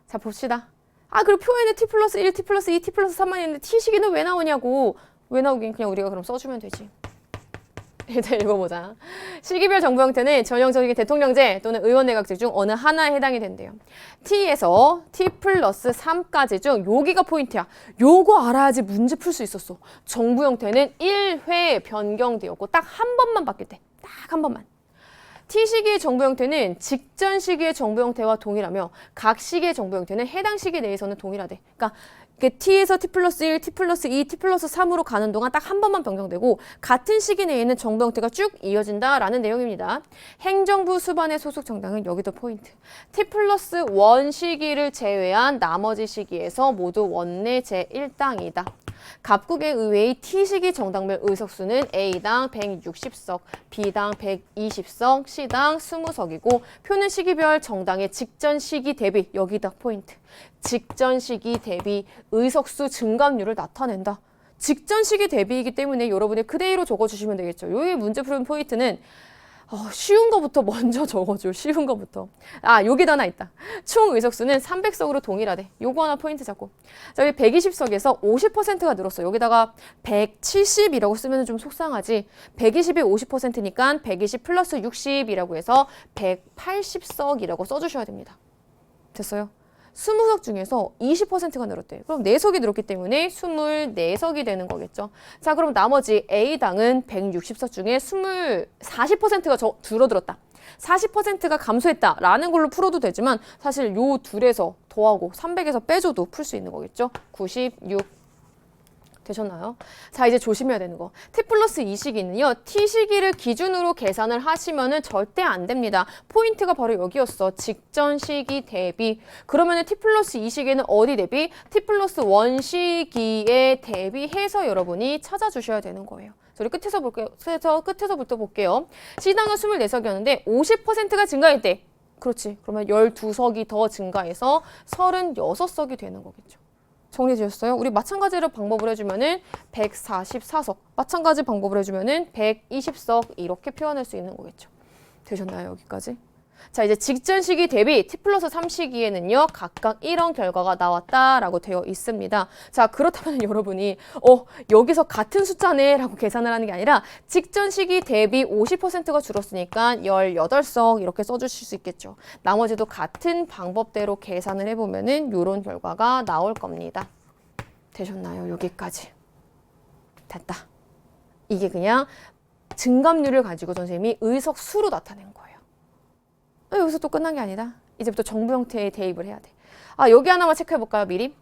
자 봅시다. 아, 그리고 표에는 t 플러스 1, t 플러스 2, t 플러스 3만 있는데 t 시기는 왜 나오냐고. 왜 나오긴 그냥 우리가 그럼 써주면 되지. 일단 읽어보자. 시기별 정부 형태는 전형적인 대통령제 또는 의원내각제 중 어느 하나에 해당이 된대요. T에서 T 플러스 3까지 중 여기가 포인트야. 요거 알아야지 문제 풀 수 있었어. 정부 형태는 1회 변경되었고 딱 한 번만 바뀔 때. 딱 한 번만. T 시기의 정부 형태는 직전 시기의 정부 형태와 동일하며 각 시기의 정부 형태는 해당 시기 내에서는 동일하대. 그러니까 T에서 T 플러스 1, T 플러스 2, T 플러스 3으로 가는 동안 딱 한 번만 변경되고 같은 시기 내에는 정부 형태가 쭉 이어진다라는 내용입니다. 행정부 수반의 소속 정당은 여기도 포인트. T 플러스 1 시기를 제외한 나머지 시기에서 모두 원내 제1당이다. 갑국의 의회의 T시기 정당별 의석수는 A당 160석, B당 120석, C당 20석이고 표는 시기별 정당의 직전 시기 대비, 여기다 포인트. 직전 시기 대비 의석수 증감률을 나타낸다. 직전 시기 대비이기 때문에 여러분이 그대로 적어주시면 되겠죠. 여기 문제 푸는 포인트는 쉬운 거부터 먼저 적어줘. 쉬운 거부터. 여기다 하나 있다. 총 의석수는 300석으로 동일하대. 요거 하나 포인트 잡고. 자, 여기 120석에서 50%가 늘었어. 여기다가 170이라고 쓰면 좀 속상하지. 120이 50%니까 120 플러스 60이라고 해서 180석이라고 써주셔야 됩니다. 됐어요? 20석 중에서 20%가 늘었대. 그럼 4석이 늘었기 때문에 24석이 되는 거겠죠. 자, 그럼 나머지 A당은 160석 중에 40%가 줄어들었다. 40%가 감소했다라는 걸로 풀어도 되지만 사실 요 둘에서 더하고 300에서 빼줘도 풀 수 있는 거겠죠. 96. 되셨나요? 자, 이제 조심해야 되는 거. T 플러스 2 시기는요. T 시기를 기준으로 계산을 하시면은 절대 안 됩니다. 포인트가 바로 여기였어. 직전 시기 대비. 그러면은 T 플러스 2 시기는 어디 대비? T 플러스 1 시기에 대비해서 여러분이 찾아주셔야 되는 거예요. 우리 끝에서부터 볼게요. C당은 24석이었는데 50%가 증가했대. 그렇지. 그러면 12석이 더 증가해서 36석이 되는 거겠죠. 정리되셨어요? 우리 마찬가지로 방법을 해주면은 144석, 마찬가지 방법을 해주면은 120석 이렇게 표현할 수 있는 거겠죠. 되셨나요? 여기까지? 자, 이제 직전 시기 대비 T 플러스 3 시기에는요, 각각 이런 결과가 나왔다라고 되어 있습니다. 자, 그렇다면 여러분이 여기서 같은 숫자네 라고 계산을 하는 게 아니라 직전 시기 대비 50%가 줄었으니까 18석 이렇게 써주실 수 있겠죠. 나머지도 같은 방법대로 계산을 해보면은 이런 결과가 나올 겁니다. 되셨나요? 여기까지. 됐다. 이게 그냥 증감률을 가지고 선생님이 의석 수로 나타낸 거예요. 여기서 또 끝난 게 아니다. 이제부터 정부 형태에 대입을 해야 돼. 여기 하나만 체크해볼까요, 미리?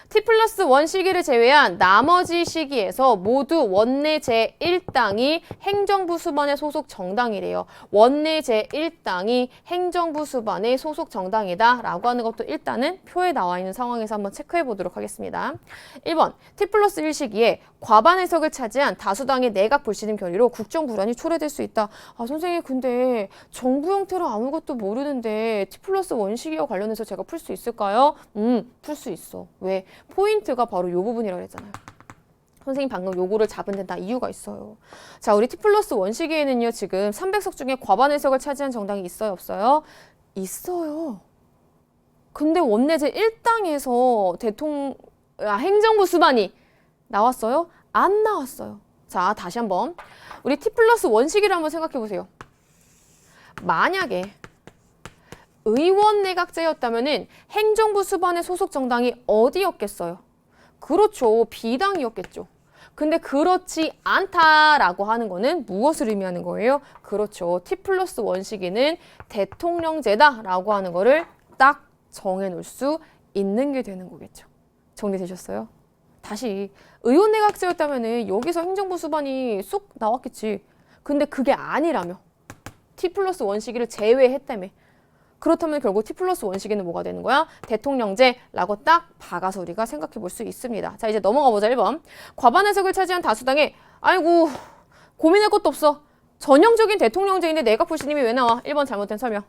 T 플러스 1 시기를 제외한 나머지 시기에서 모두 원내 제1당이 행정부 수반의 소속 정당이래요. 원내 제1당이 행정부 수반의 소속 정당이다 라고 하는 것도 일단은 표에 나와 있는 상황에서 한번 체크해 보도록 하겠습니다. 1번, T 플러스 1 시기에 과반 해석을 차지한 다수당의 내각 불신임 결의로 국정 불안이 초래될 수 있다. 선생님 근데 정부 형태로 아무것도 모르는데 T 플러스 1 시기와 관련해서 제가 풀 수 있을까요? 풀 수 있어. 왜? 포인트가 바로 이 부분이라고 했잖아요. 선생님 방금 요거를 잡은 데는 다 이유가 있어요. 자, 우리 T 플러스 1 시기에는요, 지금 300석 중에 과반 해석을 차지한 정당이 있어요, 없어요? 있어요. 근데 원내제 1당에서 행정부 수반이 나왔어요? 안 나왔어요. 자, 다시 한번 우리 T 플러스 원식이를 한번 생각해 보세요. 만약에 의원 내각제였다면은 행정부 수반의 소속 정당이 어디였겠어요? 그렇죠. B당이었겠죠. 근데 그렇지 않다라고 하는 거는 무엇을 의미하는 거예요? 그렇죠. T 플러스 원식이는 대통령제다라고 하는 거를 딱 정해놓을 수 있는 게 되는 거겠죠. 정리되셨어요? 다시 의원 내각제였다면은 여기서 행정부 수반이 쏙 나왔겠지. 근데 그게 아니라며. T 플러스 원식이를 제외했다며. 그렇다면 결국 T 플러스 원식에는 뭐가 되는 거야? 대통령제라고 딱 박아서 우리가 생각해 볼 수 있습니다. 자, 이제 넘어가 보자. 1번. 과반 의석을 차지한 다수당에 아이고 고민할 것도 없어. 전형적인 대통령제인데 내각 불신임이 왜 나와? 1번 잘못된 설명.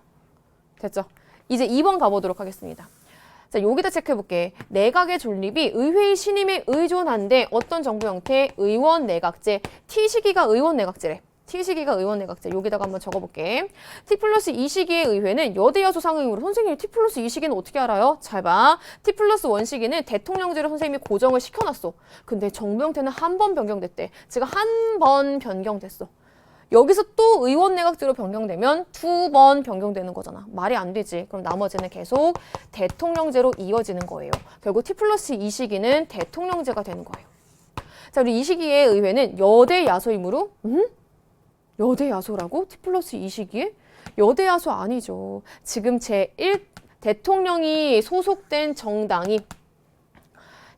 됐죠? 이제 2번 가보도록 하겠습니다. 자, 여기다 체크해볼게. 내각의 존립이 의회의 신임에 의존한데 어떤 정부 형태? 의원 내각제. T시기가 의원 내각제래. T시기가 의원 내각제. 여기다가 한번 적어볼게. T 플러스 2시기의 의회는 여대 야소 상응으로. 선생님 T 플러스 2시기는 어떻게 알아요? 잘 봐. T 플러스 1시기는 대통령제로 선생님이 고정을 시켜놨어. 근데 정부 형태는 한 번 변경됐대. 제가 한 번 변경됐어. 여기서 또 의원 내각제로 변경되면 2번 변경되는 거잖아. 말이 안 되지. 그럼 나머지는 계속 대통령제로 이어지는 거예요. 결국 T 플러스 2시기는 대통령제가 되는 거예요. 자, 우리 이 시기의 의회는 여대 야소이므로 여대 야소라고? T 플러스 2시기에? 여대 야소 아니죠. 지금 제1 대통령이 소속된 정당이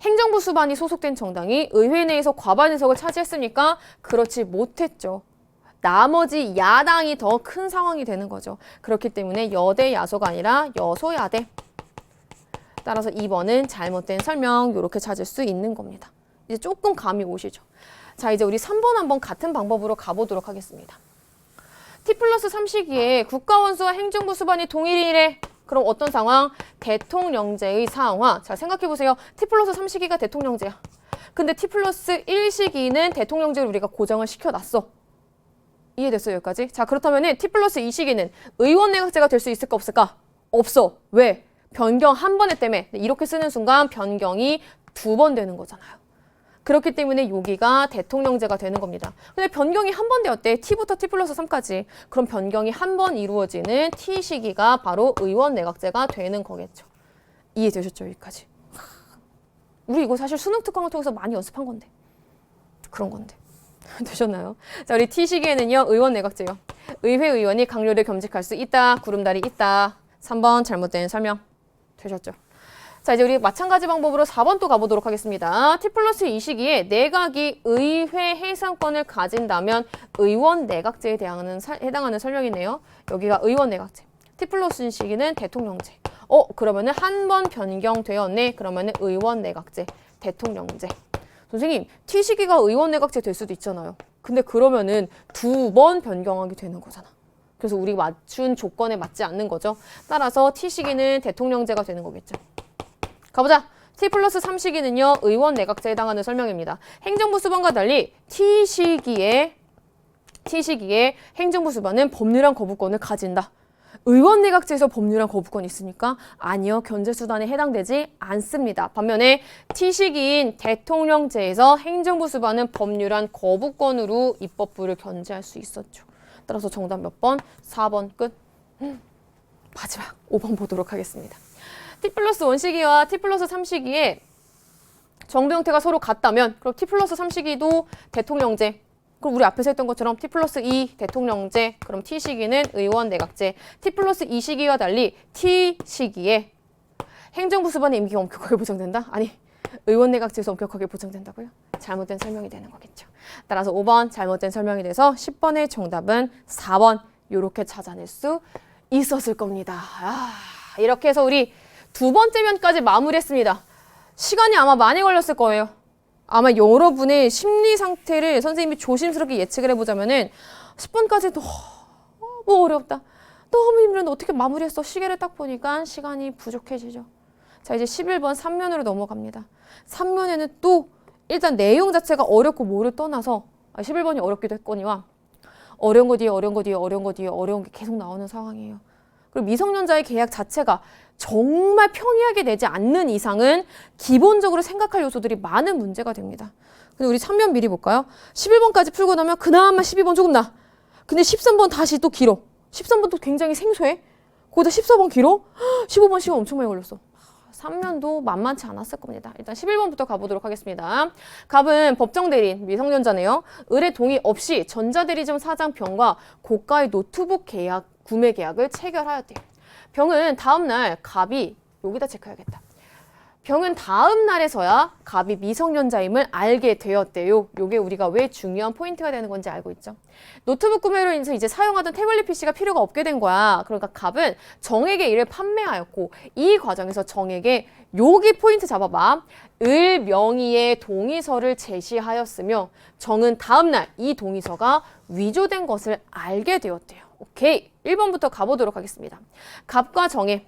행정부 수반이 소속된 정당이 의회 내에서 과반 의석을 차지했습니까? 그렇지 못했죠. 나머지 야당이 더 큰 상황이 되는 거죠. 그렇기 때문에 여대 야소가 아니라 여소야대. 따라서 2번은 잘못된 설명 이렇게 찾을 수 있는 겁니다. 이제 조금 감이 오시죠. 자, 이제 우리 3번 한번 같은 방법으로 가보도록 하겠습니다. T 플러스 3시기에 국가원수와 행정부 수반이 동일이래. 그럼 어떤 상황? 대통령제의 상황. 자, 생각해보세요. T 플러스 3시기가 대통령제야. 근데 T 플러스 1시기는 대통령제를 우리가 고정을 시켜놨어. 이해됐어요, 여기까지? 자, 그렇다면 T 플러스 2시기는 의원 내각제가 될 수 있을까 없을까? 없어. 왜? 변경 한 번에 때문에. 이렇게 쓰는 순간 변경이 2번 되는 거잖아요. 그렇기 때문에 여기가 대통령제가 되는 겁니다. 근데 변경이 한 번 되었대. T부터 T 플러스 3까지. 그럼 변경이 한 번 이루어지는 T시기가 바로 의원 내각제가 되는 거겠죠. 이해되셨죠, 여기까지? 우리 이거 사실 수능 특강을 통해서 많이 연습한 건데. 그런 건데. 되셨나요? 자, 우리 T시기에는요, 의원 내각제요. 의회 의원이 강요를 겸직할 수 있다. 구름다리 있다. 3번 잘못된 설명. 되셨죠? 자, 이제 우리 마찬가지 방법으로 4번 또 가보도록 하겠습니다. T 플러스 2시기에 내각이 의회 해상권을 가진다면 의원 내각제에 해당하는 설명이네요. 여기가 의원 내각제. T 플러스 시기는 대통령제. 그러면은 한 번 변경되었네. 그러면은 의원 내각제, 대통령제. 선생님, T시기가 의원 내각제 될 수도 있잖아요. 근데 그러면은 2번 변경하게 되는 거잖아. 그래서 우리 맞춘 조건에 맞지 않는 거죠. 따라서 T시기는 대통령제가 되는 거겠죠. 가보자. T 플러스 3시기는요. 의원 내각제에 해당하는 설명입니다. 행정부 수반과 달리 T시기에 행정부 수반은 법률안 거부권을 가진다. 의원 내각제에서 법률안 거부권이 있습니까? 아니요. 견제수단에 해당되지 않습니다. 반면에 T시기인 대통령제에서 행정부 수반은 법률안 거부권으로 입법부를 견제할 수 있었죠. 따라서 정답 몇 번? 4번 끝. 마지막 5번 보도록 하겠습니다. T 플러스 1시기와 T 플러스 3시기에 정부 형태가 서로 같다면 그럼 T 플러스 3시기도 대통령제. 그럼 우리 앞에서 했던 것처럼 T 플러스 2 대통령제. 그럼 T시기는 의원 내각제. T 플러스 2시기와 달리 T시기에 행정부 수반의 임기가 엄격하게 보장된다? 아니, 의원 내각제에서 엄격하게 보장된다고요? 잘못된 설명이 되는 거겠죠. 따라서 5번 잘못된 설명이 돼서 10번의 정답은 4번 이렇게 찾아낼 수 있었을 겁니다. 이렇게 해서 우리 두 번째 면까지 마무리했습니다. 시간이 아마 많이 걸렸을 거예요. 아마 여러분의 심리 상태를 선생님이 조심스럽게 예측을 해보자면은 10번까지 너무 어렵다. 너무 힘들었는데 어떻게 마무리했어? 시계를 딱 보니까 시간이 부족해지죠. 자, 이제 11번 3면으로 넘어갑니다. 3면에는 또 일단 내용 자체가 어렵고 뭐를 떠나서 11번이 어렵기도 했거니와 어려운 거 뒤에 어려운 거 뒤에 어려운 거 뒤에 어려운 게 계속 나오는 상황이에요. 그리고 미성년자의 계약 자체가 정말 평이하게 되지 않는 이상은 기본적으로 생각할 요소들이 많은 문제가 됩니다. 근데 우리 3번 미리 볼까요? 11번까지 풀고 나면 그나마 12번 조금 나. 근데 13번 다시 또 길어. 13번도 굉장히 생소해. 거기다 14번 길어? 15번 시간 엄청 많이 걸렸어. 3년도 만만치 않았을 겁니다. 일단 11번부터 가보도록 하겠습니다. 갑은 법정대리인, 미성년자네요. 을의 동의 없이 전자대리점 사장 병과 고가의 노트북 계약, 구매 계약을 체결하였대요. 병은 다음날 갑이 여기다 체크해야겠다. 병은 다음 날에서야 갑이 미성년자임을 알게 되었대요. 요게 우리가 왜 중요한 포인트가 되는 건지 알고 있죠. 노트북 구매로 인해서 이제 사용하던 태블릿 PC가 필요가 없게 된 거야. 그러니까 갑은 정에게 이를 판매하였고 이 과정에서 정에게 여기 포인트 잡아봐. 을 명의의 동의서를 제시하였으며 정은 다음 날 이 동의서가 위조된 것을 알게 되었대요. 오케이. 1번부터 가보도록 하겠습니다. 갑과 정의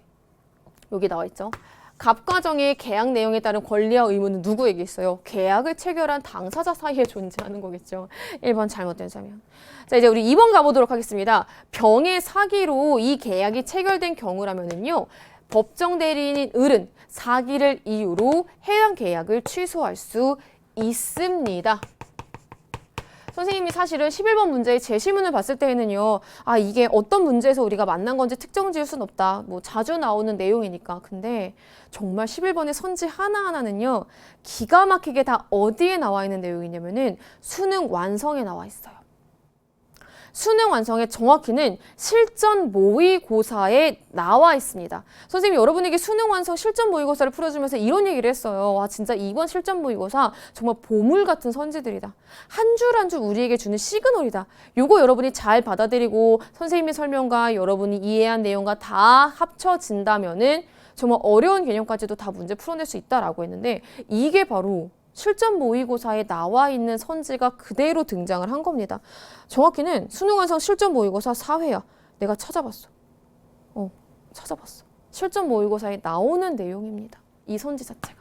여기 나와 있죠. 갑과 정의 계약 내용에 따른 권리와 의무는 누구에게 있어요? 계약을 체결한 당사자 사이에 존재하는 거겠죠. 1번 잘못된 설명. 자, 이제 우리 2번 가보도록 하겠습니다. 병의 사기로 이 계약이 체결된 경우라면은요. 법정 대리인인 을은 사기를 이유로 해당 계약을 취소할 수 있습니다. 선생님이 사실은 11번 문제의 제시문을 봤을 때에는요. 아, 이게 어떤 문제에서 우리가 만난 건지 특정 지을 순 없다. 뭐 자주 나오는 내용이니까. 근데 정말 11번의 선지 하나하나는요. 기가 막히게 다 어디에 나와 있는 내용이냐면은 수능 완성에 나와 있어요. 수능 완성의 정확히는 실전 모의고사에 나와 있습니다. 선생님이 여러분에게 수능 완성 실전 모의고사를 풀어주면서 이런 얘기를 했어요. 와, 진짜 이번 실전 모의고사 정말 보물 같은 선지들이다. 한 줄 한 줄 우리에게 주는 시그널이다. 요거 여러분이 잘 받아들이고 선생님의 설명과 여러분이 이해한 내용과 다 합쳐진다면은 정말 어려운 개념까지도 다 문제 풀어낼 수 있다라고 했는데 이게 바로 실전 모의고사에 나와 있는 선지가 그대로 등장을 한 겁니다. 정확히는 수능 완성 실전 모의고사 4회야. 내가 찾아봤어. 찾아봤어. 실전 모의고사에 나오는 내용입니다. 이 선지 자체가.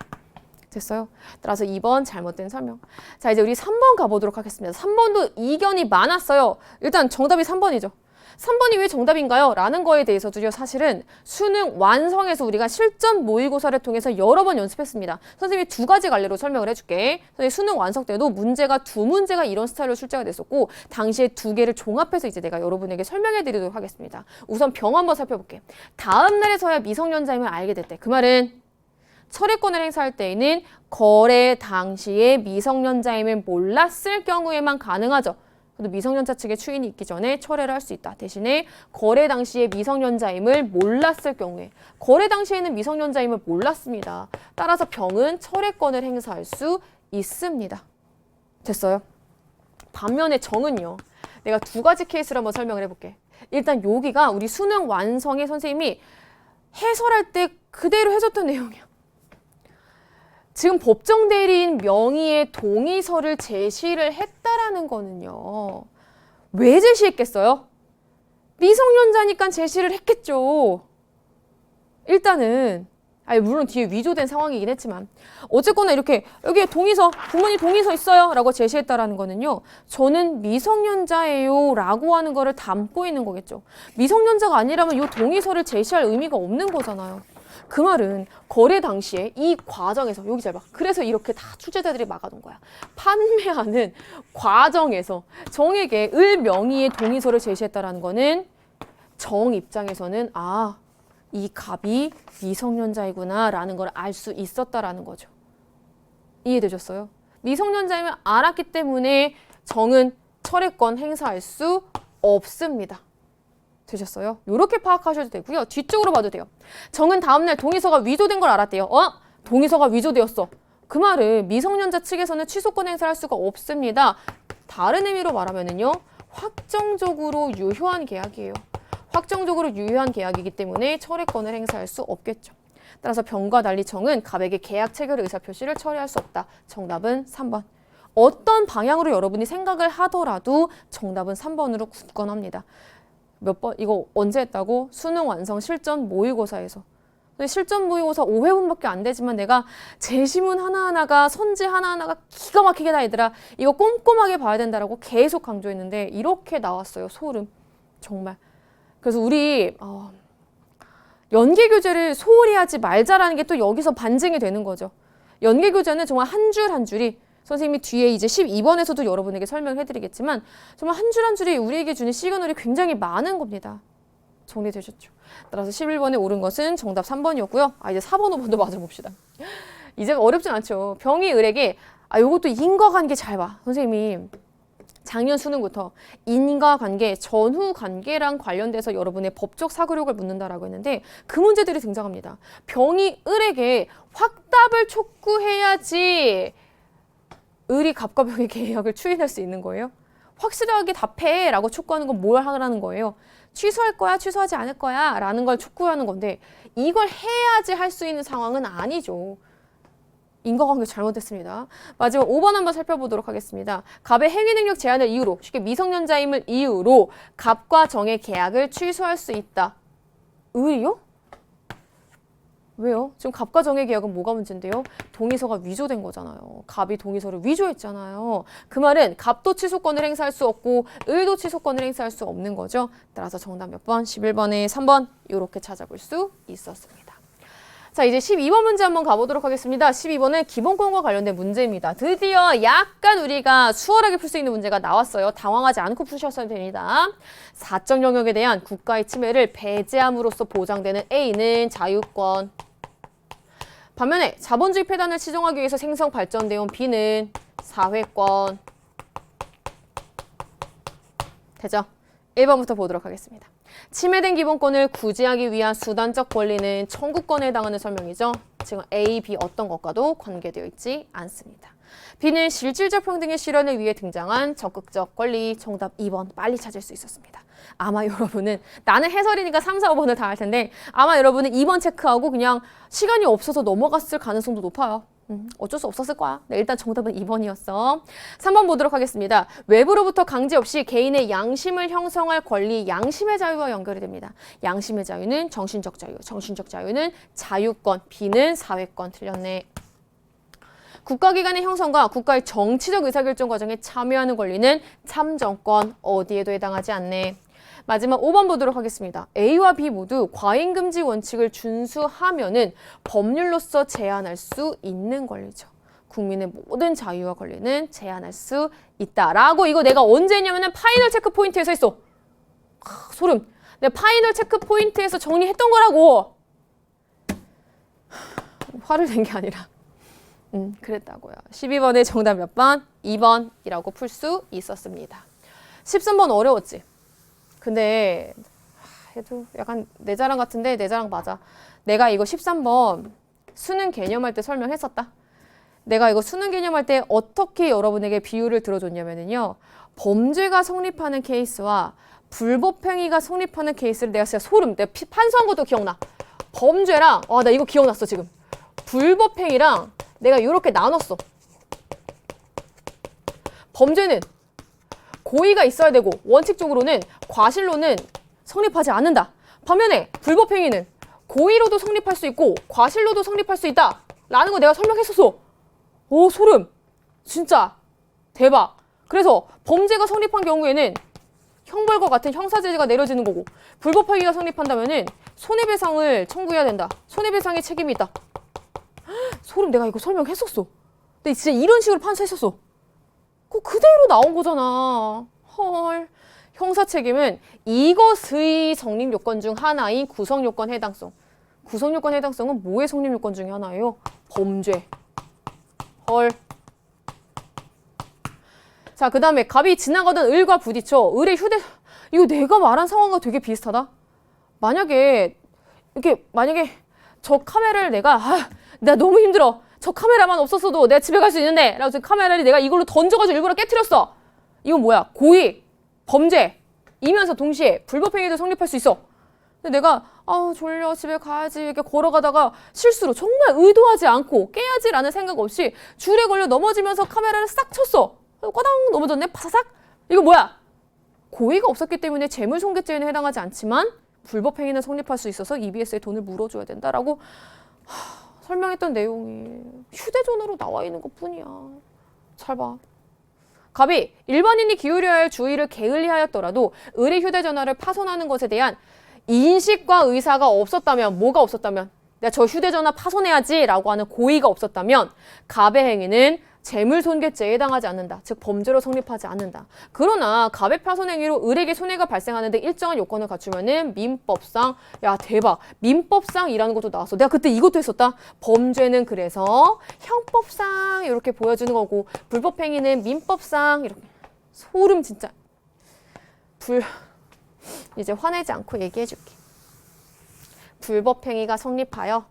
됐어요? 따라서 2번 잘못된 설명. 자, 이제 우리 3번 가보도록 하겠습니다. 3번도 이견이 많았어요. 일단 정답이 3번이죠. 3번이 왜 정답인가요? 라는 거에 대해서도요. 사실은 수능 완성에서 우리가 실전 모의고사를 통해서 여러 번 연습했습니다. 선생님이 두 가지 갈래로 설명을 해줄게. 선생님 수능 완성 때도 문제가 두 문제가 이런 스타일로 출제가 됐었고 당시에 두 개를 종합해서 이제 내가 여러분에게 설명해 드리도록 하겠습니다. 우선 병 한번 살펴볼게. 다음 날에서야 미성년자임을 알게 됐대. 그 말은 철회권을 행사할 때에는 거래 당시에 미성년자임을 몰랐을 경우에만 가능하죠. 미성년자 측의 추인이 있기 전에 철회를 할 수 있다. 대신에 거래 당시에 미성년자임을 몰랐을 경우에 거래 당시에는 미성년자임을 몰랐습니다. 따라서 병은 철회권을 행사할 수 있습니다. 됐어요? 반면에 정은요. 내가 두 가지 케이스를 한번 설명을 해볼게. 일단 여기가 우리 수능 완성에 선생님이 해설할 때 그대로 해줬던 내용이야. 지금 법정 대리인 명의의 동의서를 제시를 했다라는 거는요. 왜 제시했겠어요? 미성년자니까 제시를 했겠죠. 일단은 물론 뒤에 위조된 상황이긴 했지만 어쨌거나 이렇게 여기에 동의서, 부모님 동의서 있어요 라고 제시했다라는 거는요. 저는 미성년자예요 라고 하는 거를 담고 있는 거겠죠. 미성년자가 아니라면 이 동의서를 제시할 의미가 없는 거잖아요. 그 말은 거래 당시에 이 과정에서 여기 잘 봐. 그래서 이렇게 다 출제자들이 막아둔 거야. 판매하는 과정에서 정에게 을 명의의 동의서를 제시했다라는 거는 정 입장에서는 이 갑이 미성년자이구나 라는 걸 알 수 있었다라는 거죠. 이해되셨어요? 미성년자임을 알았기 때문에 정은 철회권 행사할 수 없습니다. 되셨어요? 이렇게 파악하셔도 되고요. 뒤쪽으로 봐도 돼요. 정은 다음날 동의서가 위조된 걸 알았대요. 동의서가 위조되었어. 그 말은 미성년자 측에서는 취소권 행사를 할 수가 없습니다. 다른 의미로 말하면은요. 확정적으로 유효한 계약이에요. 확정적으로 유효한 계약이기 때문에 철회권을 행사할 수 없겠죠. 따라서 병과 달리 정은 갑에게 계약 체결 의사표시를 처리할 수 없다. 정답은 3번. 어떤 방향으로 여러분이 생각을 하더라도 정답은 3번으로 굳건합니다. 몇 번, 이거 언제 했다고? 수능 완성 실전 모의고사에서. 근데 실전 모의고사 5회분밖에 안 되지만 내가 제시문 하나하나가 선지 하나하나가 기가 막히게 다 얘들아 이거 꼼꼼하게 봐야 된다라고 계속 강조했는데 이렇게 나왔어요. 소름. 정말. 그래서 우리 연계교제를 소홀히 하지 말자라는 게 또 여기서 반증이 되는 거죠. 연계교제는 정말 한 줄 한 줄이 선생님이 뒤에 이제 12번에서도 여러분에게 설명해드리겠지만 정말 한 줄 한 줄이 우리에게 주는 시그널이 굉장히 많은 겁니다. 정리되셨죠? 따라서 11번에 옳은 것은 정답 3번이었고요. 이제 4번, 5번도 맞아봅시다. 이제 어렵진 않죠. 병이 을에게 요것도 인과관계 잘 봐. 선생님이 작년 수능부터 인과관계, 전후관계랑 관련돼서 여러분의 법적 사고력을 묻는다라고 했는데 그 문제들이 등장합니다. 병이 을에게 확답을 촉구해야지 을이 갑과 병의 계약을 추인할 수 있는 거예요. 확실하게 답해 라고 촉구하는 건 뭘 하라는 거예요? 취소할 거야, 취소하지 않을 거야 라는 걸 촉구하는 건데 이걸 해야지 할 수 있는 상황은 아니죠. 인과관계 잘못됐습니다. 마지막 5번 한번 살펴보도록 하겠습니다. 갑의 행위 능력 제한을 이유로, 쉽게 미성년자임을 이유로 갑과 정의 계약을 취소할 수 있다. 을이요? 왜요? 지금 갑과 정의 계약은 뭐가 문제인데요? 동의서가 위조된 거잖아요. 갑이 동의서를 위조했잖아요. 그 말은 갑도 취소권을 행사할 수 없고 을도 취소권을 행사할 수 없는 거죠. 따라서 정답 몇 번? 11번에 3번 이렇게 찾아볼 수 있었습니다. 자, 이제 12번 문제 한번 가보도록 하겠습니다. 12번은 기본권과 관련된 문제입니다. 드디어 약간 우리가 수월하게 풀 수 있는 문제가 나왔어요. 당황하지 않고 푸셨어야 됩니다. 사적 영역에 대한 국가의 침해를 배제함으로써 보장되는 A는 자유권. 반면에 자본주의 폐단을 시정하기 위해서 생성 발전되어 온 B는 사회권. 되죠? 1번부터 보도록 하겠습니다. 침해된 기본권을 구제하기 위한 수단적 권리는 청구권에 해당하는 설명이죠. 지금 A, B 어떤 것과도 관계되어 있지 않습니다. B는 실질적 평등의 실현을 위해 등장한 적극적 권리. 정답 2번 빨리 찾을 수 있었습니다. 아마 여러분은 나는 해설이니까 3, 4, 5번을 다 할 텐데 아마 여러분은 2번 체크하고 그냥 시간이 없어서 넘어갔을 가능성도 높아요. 어쩔 수 없었을 거야. 네, 일단 정답은 2번이었어. 3번 보도록 하겠습니다. 외부로부터 강제 없이 개인의 양심을 형성할 권리, 양심의 자유와 연결이 됩니다. 양심의 자유는 정신적 자유, 정신적 자유는 자유권, B는 사회권. 틀렸네. 국가기관의 형성과 국가의 정치적 의사결정 과정에 참여하는 권리는 참정권, 어디에도 해당하지 않네. 마지막 5번 보도록 하겠습니다. A와 B 모두 과잉금지 원칙을 준수하면은 법률로서 제한할 수 있는 권리죠. 국민의 모든 자유와 권리는 제한할 수 있다라고 이거 내가 언제 했냐면은 파이널 체크 포인트에서 했어. 소름. 내가 파이널 체크 포인트에서 정리했던 거라고. 화를 낸 게 아니라. 그랬다고요. 12번의 정답 몇 번? 2번이라고 풀 수 있었습니다. 13번 어려웠지? 근데 해도 약간 내 자랑 같은데 내 자랑 맞아. 내가 이거 13번 수능 개념할 때 설명했었다. 내가 이거 수능 개념할 때 어떻게 여러분에게 비유를 들어줬냐면요. 범죄가 성립하는 케이스와 불법행위가 성립하는 케이스를 내가 진짜 소름. 내가 판서한 것도 기억나. 범죄랑 나 이거 기억났어 지금. 불법행위랑 내가 이렇게 나눴어. 범죄는 고의가 있어야 되고 원칙적으로는 과실로는 성립하지 않는다. 반면에 불법행위는 고의로도 성립할 수 있고 과실로도 성립할 수 있다 라는 거 내가 설명했었어. 오 소름. 진짜 대박. 그래서 범죄가 성립한 경우에는 형벌과 같은 형사제재가 내려지는 거고 불법행위가 성립한다면은 손해배상을 청구해야 된다. 손해배상의 책임이 있다. 소름. 내가 이거 설명했었어. 근데 진짜 이런 식으로 판사했었어. 그대로 나온 거잖아. 헐. 형사 책임은 이것의 성립 요건 중 하나인 구성 요건 해당성. 구성 요건 해당성은 뭐의 성립 요건 중에 하나예요? 범죄. 헐. 자, 그 다음에 갑이 지나가던 을과 부딪혀 을의 이거 내가 말한 상황과 되게 비슷하다. 만약에 저 카메라를 내가 너무 힘들어. 저 카메라만 없었어도 내가 집에 갈 수 있는데 라고 카메라를 내가 이걸로 던져가지고 일부러 깨트렸어. 이건 뭐야? 고의, 범죄이면서 동시에 불법행위도 성립할 수 있어. 근데 내가 졸려 집에 가야지 이렇게 걸어가다가 실수로 정말 의도하지 않고 깨야지라는 생각 없이 줄에 걸려 넘어지면서 카메라를 싹 쳤어. 꽈당 넘어졌네. 파사삭. 이거 뭐야? 고의가 없었기 때문에 재물손괴죄에는 해당하지 않지만 불법행위는 성립할 수 있어서 EBS에 돈을 물어줘야 된다라고 설명했던 내용이 휴대전화로 나와 있는 것뿐이야. 잘 봐. 갑이 일반인이 기울여야 할 주의를 게을리하였더라도 을의 휴대전화를 파손하는 것에 대한 인식과 의사가 없었다면, 뭐가 없었다면, 내가 저 휴대전화 파손해야지 라고 하는 고의가 없었다면 갑의 행위는 재물손괴죄에 해당하지 않는다. 즉 범죄로 성립하지 않는다. 그러나 갑의 파손 행위로 을에게 손해가 발생하는데 일정한 요건을 갖추면은 민법상, 야 대박, 민법상이라는 것도 나왔어. 내가 그때 이것도 했었다. 범죄는 그래서 형법상 이렇게 보여주는 거고 불법 행위는 민법상 이렇게. 소름 진짜. 이제 화내지 않고 얘기해 줄게. 불법 행위가 성립하여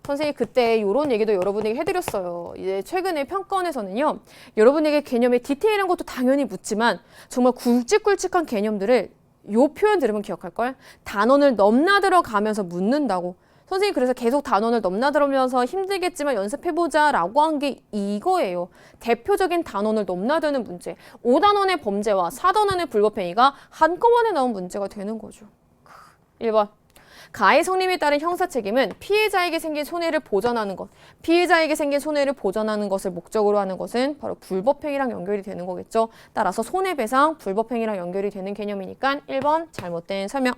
선생님이 그때 이런 얘기도 여러분에게 해드렸어요. 이제 최근에 평가원에서는요. 여러분에게 개념의 디테일한 것도 당연히 묻지만 정말 굵직굵직한 개념들을 요 표현 들으면 기억할걸? 단원을 넘나들어 가면서 묻는다고. 선생님이 그래서 계속 단원을 넘나들면서 힘들겠지만 연습해보자 라고 한 게 이거예요. 대표적인 단원을 넘나드는 문제. 5단원의 범죄와 4단원의 불법행위가 한꺼번에 나온 문제가 되는 거죠. 1번. 가해 성립에 따른 형사 책임은 피해자에게 생긴 손해를 보전하는 것. 피해자에게 생긴 손해를 보전하는 것을 목적으로 하는 것은 바로 불법행위랑 연결이 되는 거겠죠. 따라서 손해배상, 불법행위랑 연결이 되는 개념이니까 1번 잘못된 설명.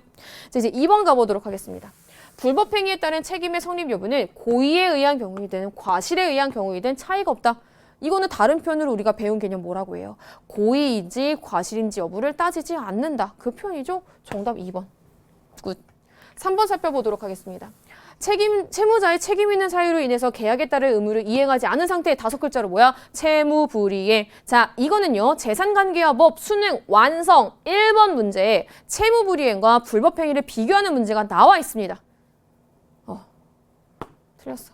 자, 이제 2번 가보도록 하겠습니다. 불법행위에 따른 책임의 성립 여부는 고의에 의한 경우이든 과실에 의한 경우이든 차이가 없다. 이거는 다른 표현으로 우리가 배운 개념 뭐라고 해요? 고의인지 과실인지 여부를 따지지 않는다. 그 표현이죠. 정답 2번. 굿. 3번 살펴보도록 하겠습니다. 채무자의 책임 있는 사유로 인해서 계약에 따른 의무를 이행하지 않은 상태의 5글자로 뭐야? 채무불이행. 자, 이거는요. 재산관계와 법 수능 완성 1번 문제에 채무불이행과 불법행위를 비교하는 문제가 나와 있습니다. 틀렸어.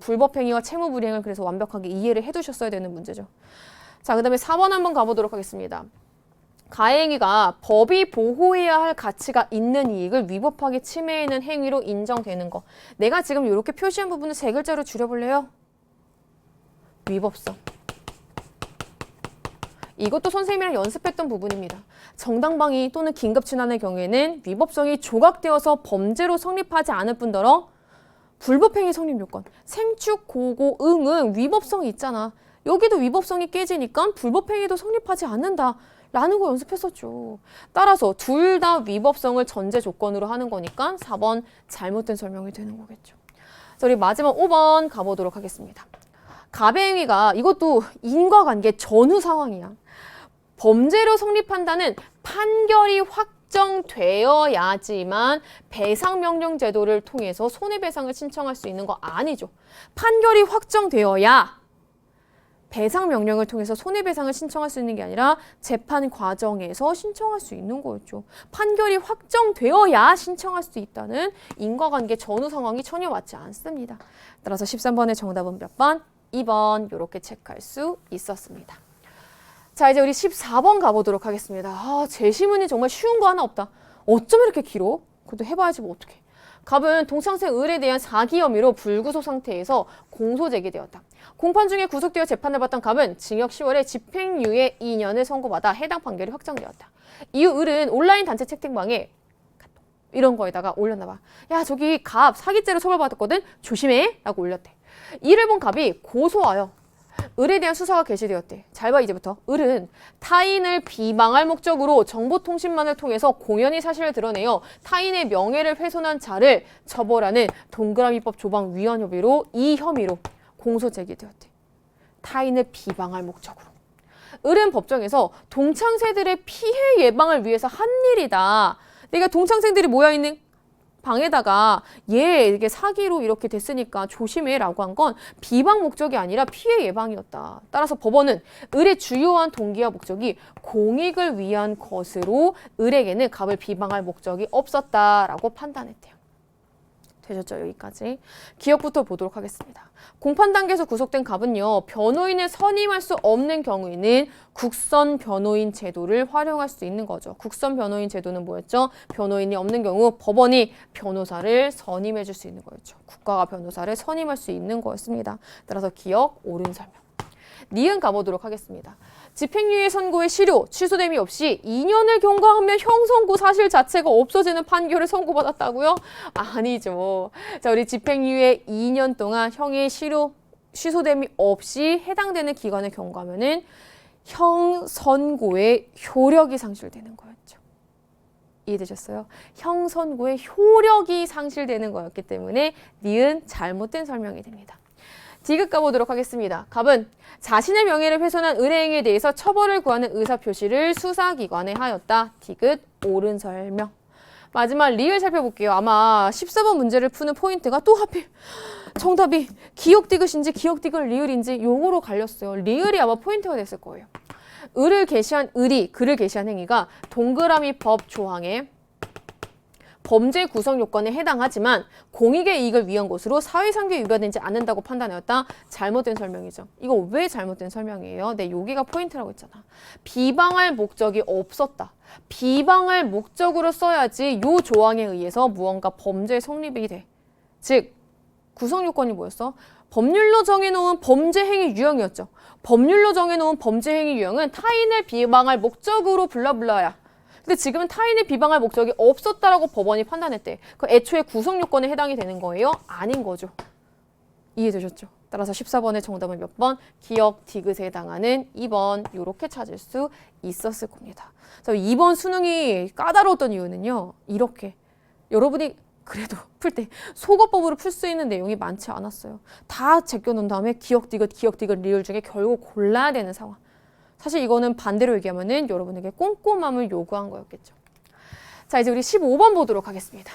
불법행위와 채무불이행을 그래서 완벽하게 이해를 해두셨어야 되는 문제죠. 자, 그 다음에 4번 한번 가보도록 하겠습니다. 가해행위가 법이 보호해야 할 가치가 있는 이익을 위법하게 침해하는 행위로 인정되는 거. 내가 지금 이렇게 표시한 부분을 3글자로 줄여볼래요? 위법성. 이것도 선생님이랑 연습했던 부분입니다. 정당방위 또는 긴급진환의 경우에는 위법성이 조각되어서 범죄로 성립하지 않을 뿐더러 불법행위 성립 요건, 생축, 고고, 응은 위법성이 있잖아. 여기도 위법성이 깨지니까 불법행위도 성립하지 않는다. 라는 거 연습했었죠. 따라서 둘 다 위법성을 전제 조건으로 하는 거니까 4번 잘못된 설명이 되는 거겠죠. 자, 우리 마지막 5번 가보도록 하겠습니다. 갑의 행위가 이것도 인과관계 전후 상황이야. 범죄로 성립한다는 판결이 확정되어야지만 배상명령 제도를 통해서 손해배상을 신청할 수 있는 거 아니죠. 판결이 확정되어야 배상 명령을 통해서 손해배상을 신청할 수 있는 게 아니라 재판 과정에서 신청할 수 있는 거였죠. 판결이 확정되어야 신청할 수 있다는 인과관계 전후 상황이 전혀 맞지 않습니다. 따라서 13번의 정답은 몇 번? 2번 이렇게 체크할 수 있었습니다. 자, 이제 우리 14번 가보도록 하겠습니다. 제시문이 정말 쉬운 거 하나 없다. 어쩜 이렇게 길어? 그것도 해봐야지 뭐 어떡해. 갑은 동창생 을에 대한 사기 혐의로 불구속 상태에서 공소 제기되었다. 공판 중에 구속되어 재판을 받던 갑은 징역 10월에 집행유예 2년을 선고받아 해당 판결이 확정되었다. 이후 을은 온라인 단체 채팅방에 이런 거에다가 올렸나 봐. 야, 저기 갑 사기죄로 처벌받았거든? 조심해! 라고 올렸대. 이를 본 갑이 고소하여 을에 대한 수사가 개시되었대. 잘 봐, 이제부터. 을은 타인을 비방할 목적으로 정보통신망을 통해서 공연히 사실을 드러내어 타인의 명예를 훼손한 자를 처벌하는 동그라미법 조방 위헌 혐의로 이 혐의로 공소 제기되었대. 타인을 비방할 목적으로. 을은 법정에서 동창생들의 피해 예방을 위해서 한 일이다. 내가 동창생들이 모여있는 방에다가 얘 이게 사기로 이렇게 됐으니까 조심해라고 한 건 비방 목적이 아니라 피해 예방이었다. 따라서 법원은 을의 주요한 동기와 목적이 공익을 위한 것으로 을에게는 갑을 비방할 목적이 없었다라고 판단했대요. 되셨죠? 여기까지. 기억부터 보도록 하겠습니다. 공판 단계에서 구속된 갑은요. 변호인을 선임할 수 없는 경우에는 국선 변호인 제도를 활용할 수 있는 거죠. 국선 변호인 제도는 뭐였죠? 변호인이 없는 경우 법원이 변호사를 선임해 줄 수 있는 거였죠. 국가가 변호사를 선임할 수 있는 거였습니다. 따라서 기억, 옳은 설명. 니은 가보도록 하겠습니다. 집행유예 선고의 실효, 취소됨이 없이 2년을 경과하면 형선고 사실 자체가 없어지는 판결을 선고받았다고요? 아니죠. 자, 우리 집행유예 2년 동안 형의 실효, 취소됨이 없이 해당되는 기간을 경과하면은 형선고의 효력이 상실되는 거였죠. 이해되셨어요? 형선고의 효력이 상실되는 거였기 때문에 니은 잘못된 설명이 됩니다. 디귿 가보도록 하겠습니다. 갑은 자신의 명예를 훼손한 의뢰행위에 대해서 처벌을 구하는 의사표시를 수사기관에 하였다. 디귿 옳은 설명. 마지막 리을 살펴볼게요. 아마 14번 문제를 푸는 포인트가 또 하필 정답이 기역 디귿인지 기역 디귿 리을인지 요거로 갈렸어요. 리을이 아마 포인트가 됐을 거예요. 을을 게시한 을이 글을 게시한 행위가 동그라미 법 조항에 범죄 구성 요건에 해당하지만 공익의 이익을 위한 것으로 사회상규에 위반되지 않는다고 판단하였다. 잘못된 설명이죠. 이거 왜 잘못된 설명이에요? 네, 여기가 포인트라고 했잖아. 비방할 목적이 없었다. 비방할 목적으로 써야지 요 조항에 의해서 무언가 범죄 성립이 돼. 즉 구성 요건이 뭐였어? 법률로 정해놓은 범죄 행위 유형이었죠. 법률로 정해놓은 범죄 행위 유형은 타인을 비방할 목적으로 블라블라야. 근데 지금은 타인을 비방할 목적이 없었다라고 법원이 판단했대. 그 애초에 구성 요건에 해당이 되는 거예요? 아닌 거죠. 이해되셨죠? 따라서 14번의 정답은 몇 번? 기역 디귿에 해당하는 2번 이렇게 찾을 수 있었을 겁니다. 2번 수능이 까다로웠던 이유는요. 이렇게 여러분이 그래도 풀 때 속어법으로 풀 수 있는 내용이 많지 않았어요. 다 제껴놓은 다음에 기역 디귿 리을 중에 결국 골라야 되는 상황. 사실 이거는 반대로 얘기하면은 여러분에게 꼼꼼함을 요구한 거였겠죠. 자, 이제 우리 15번 보도록 하겠습니다.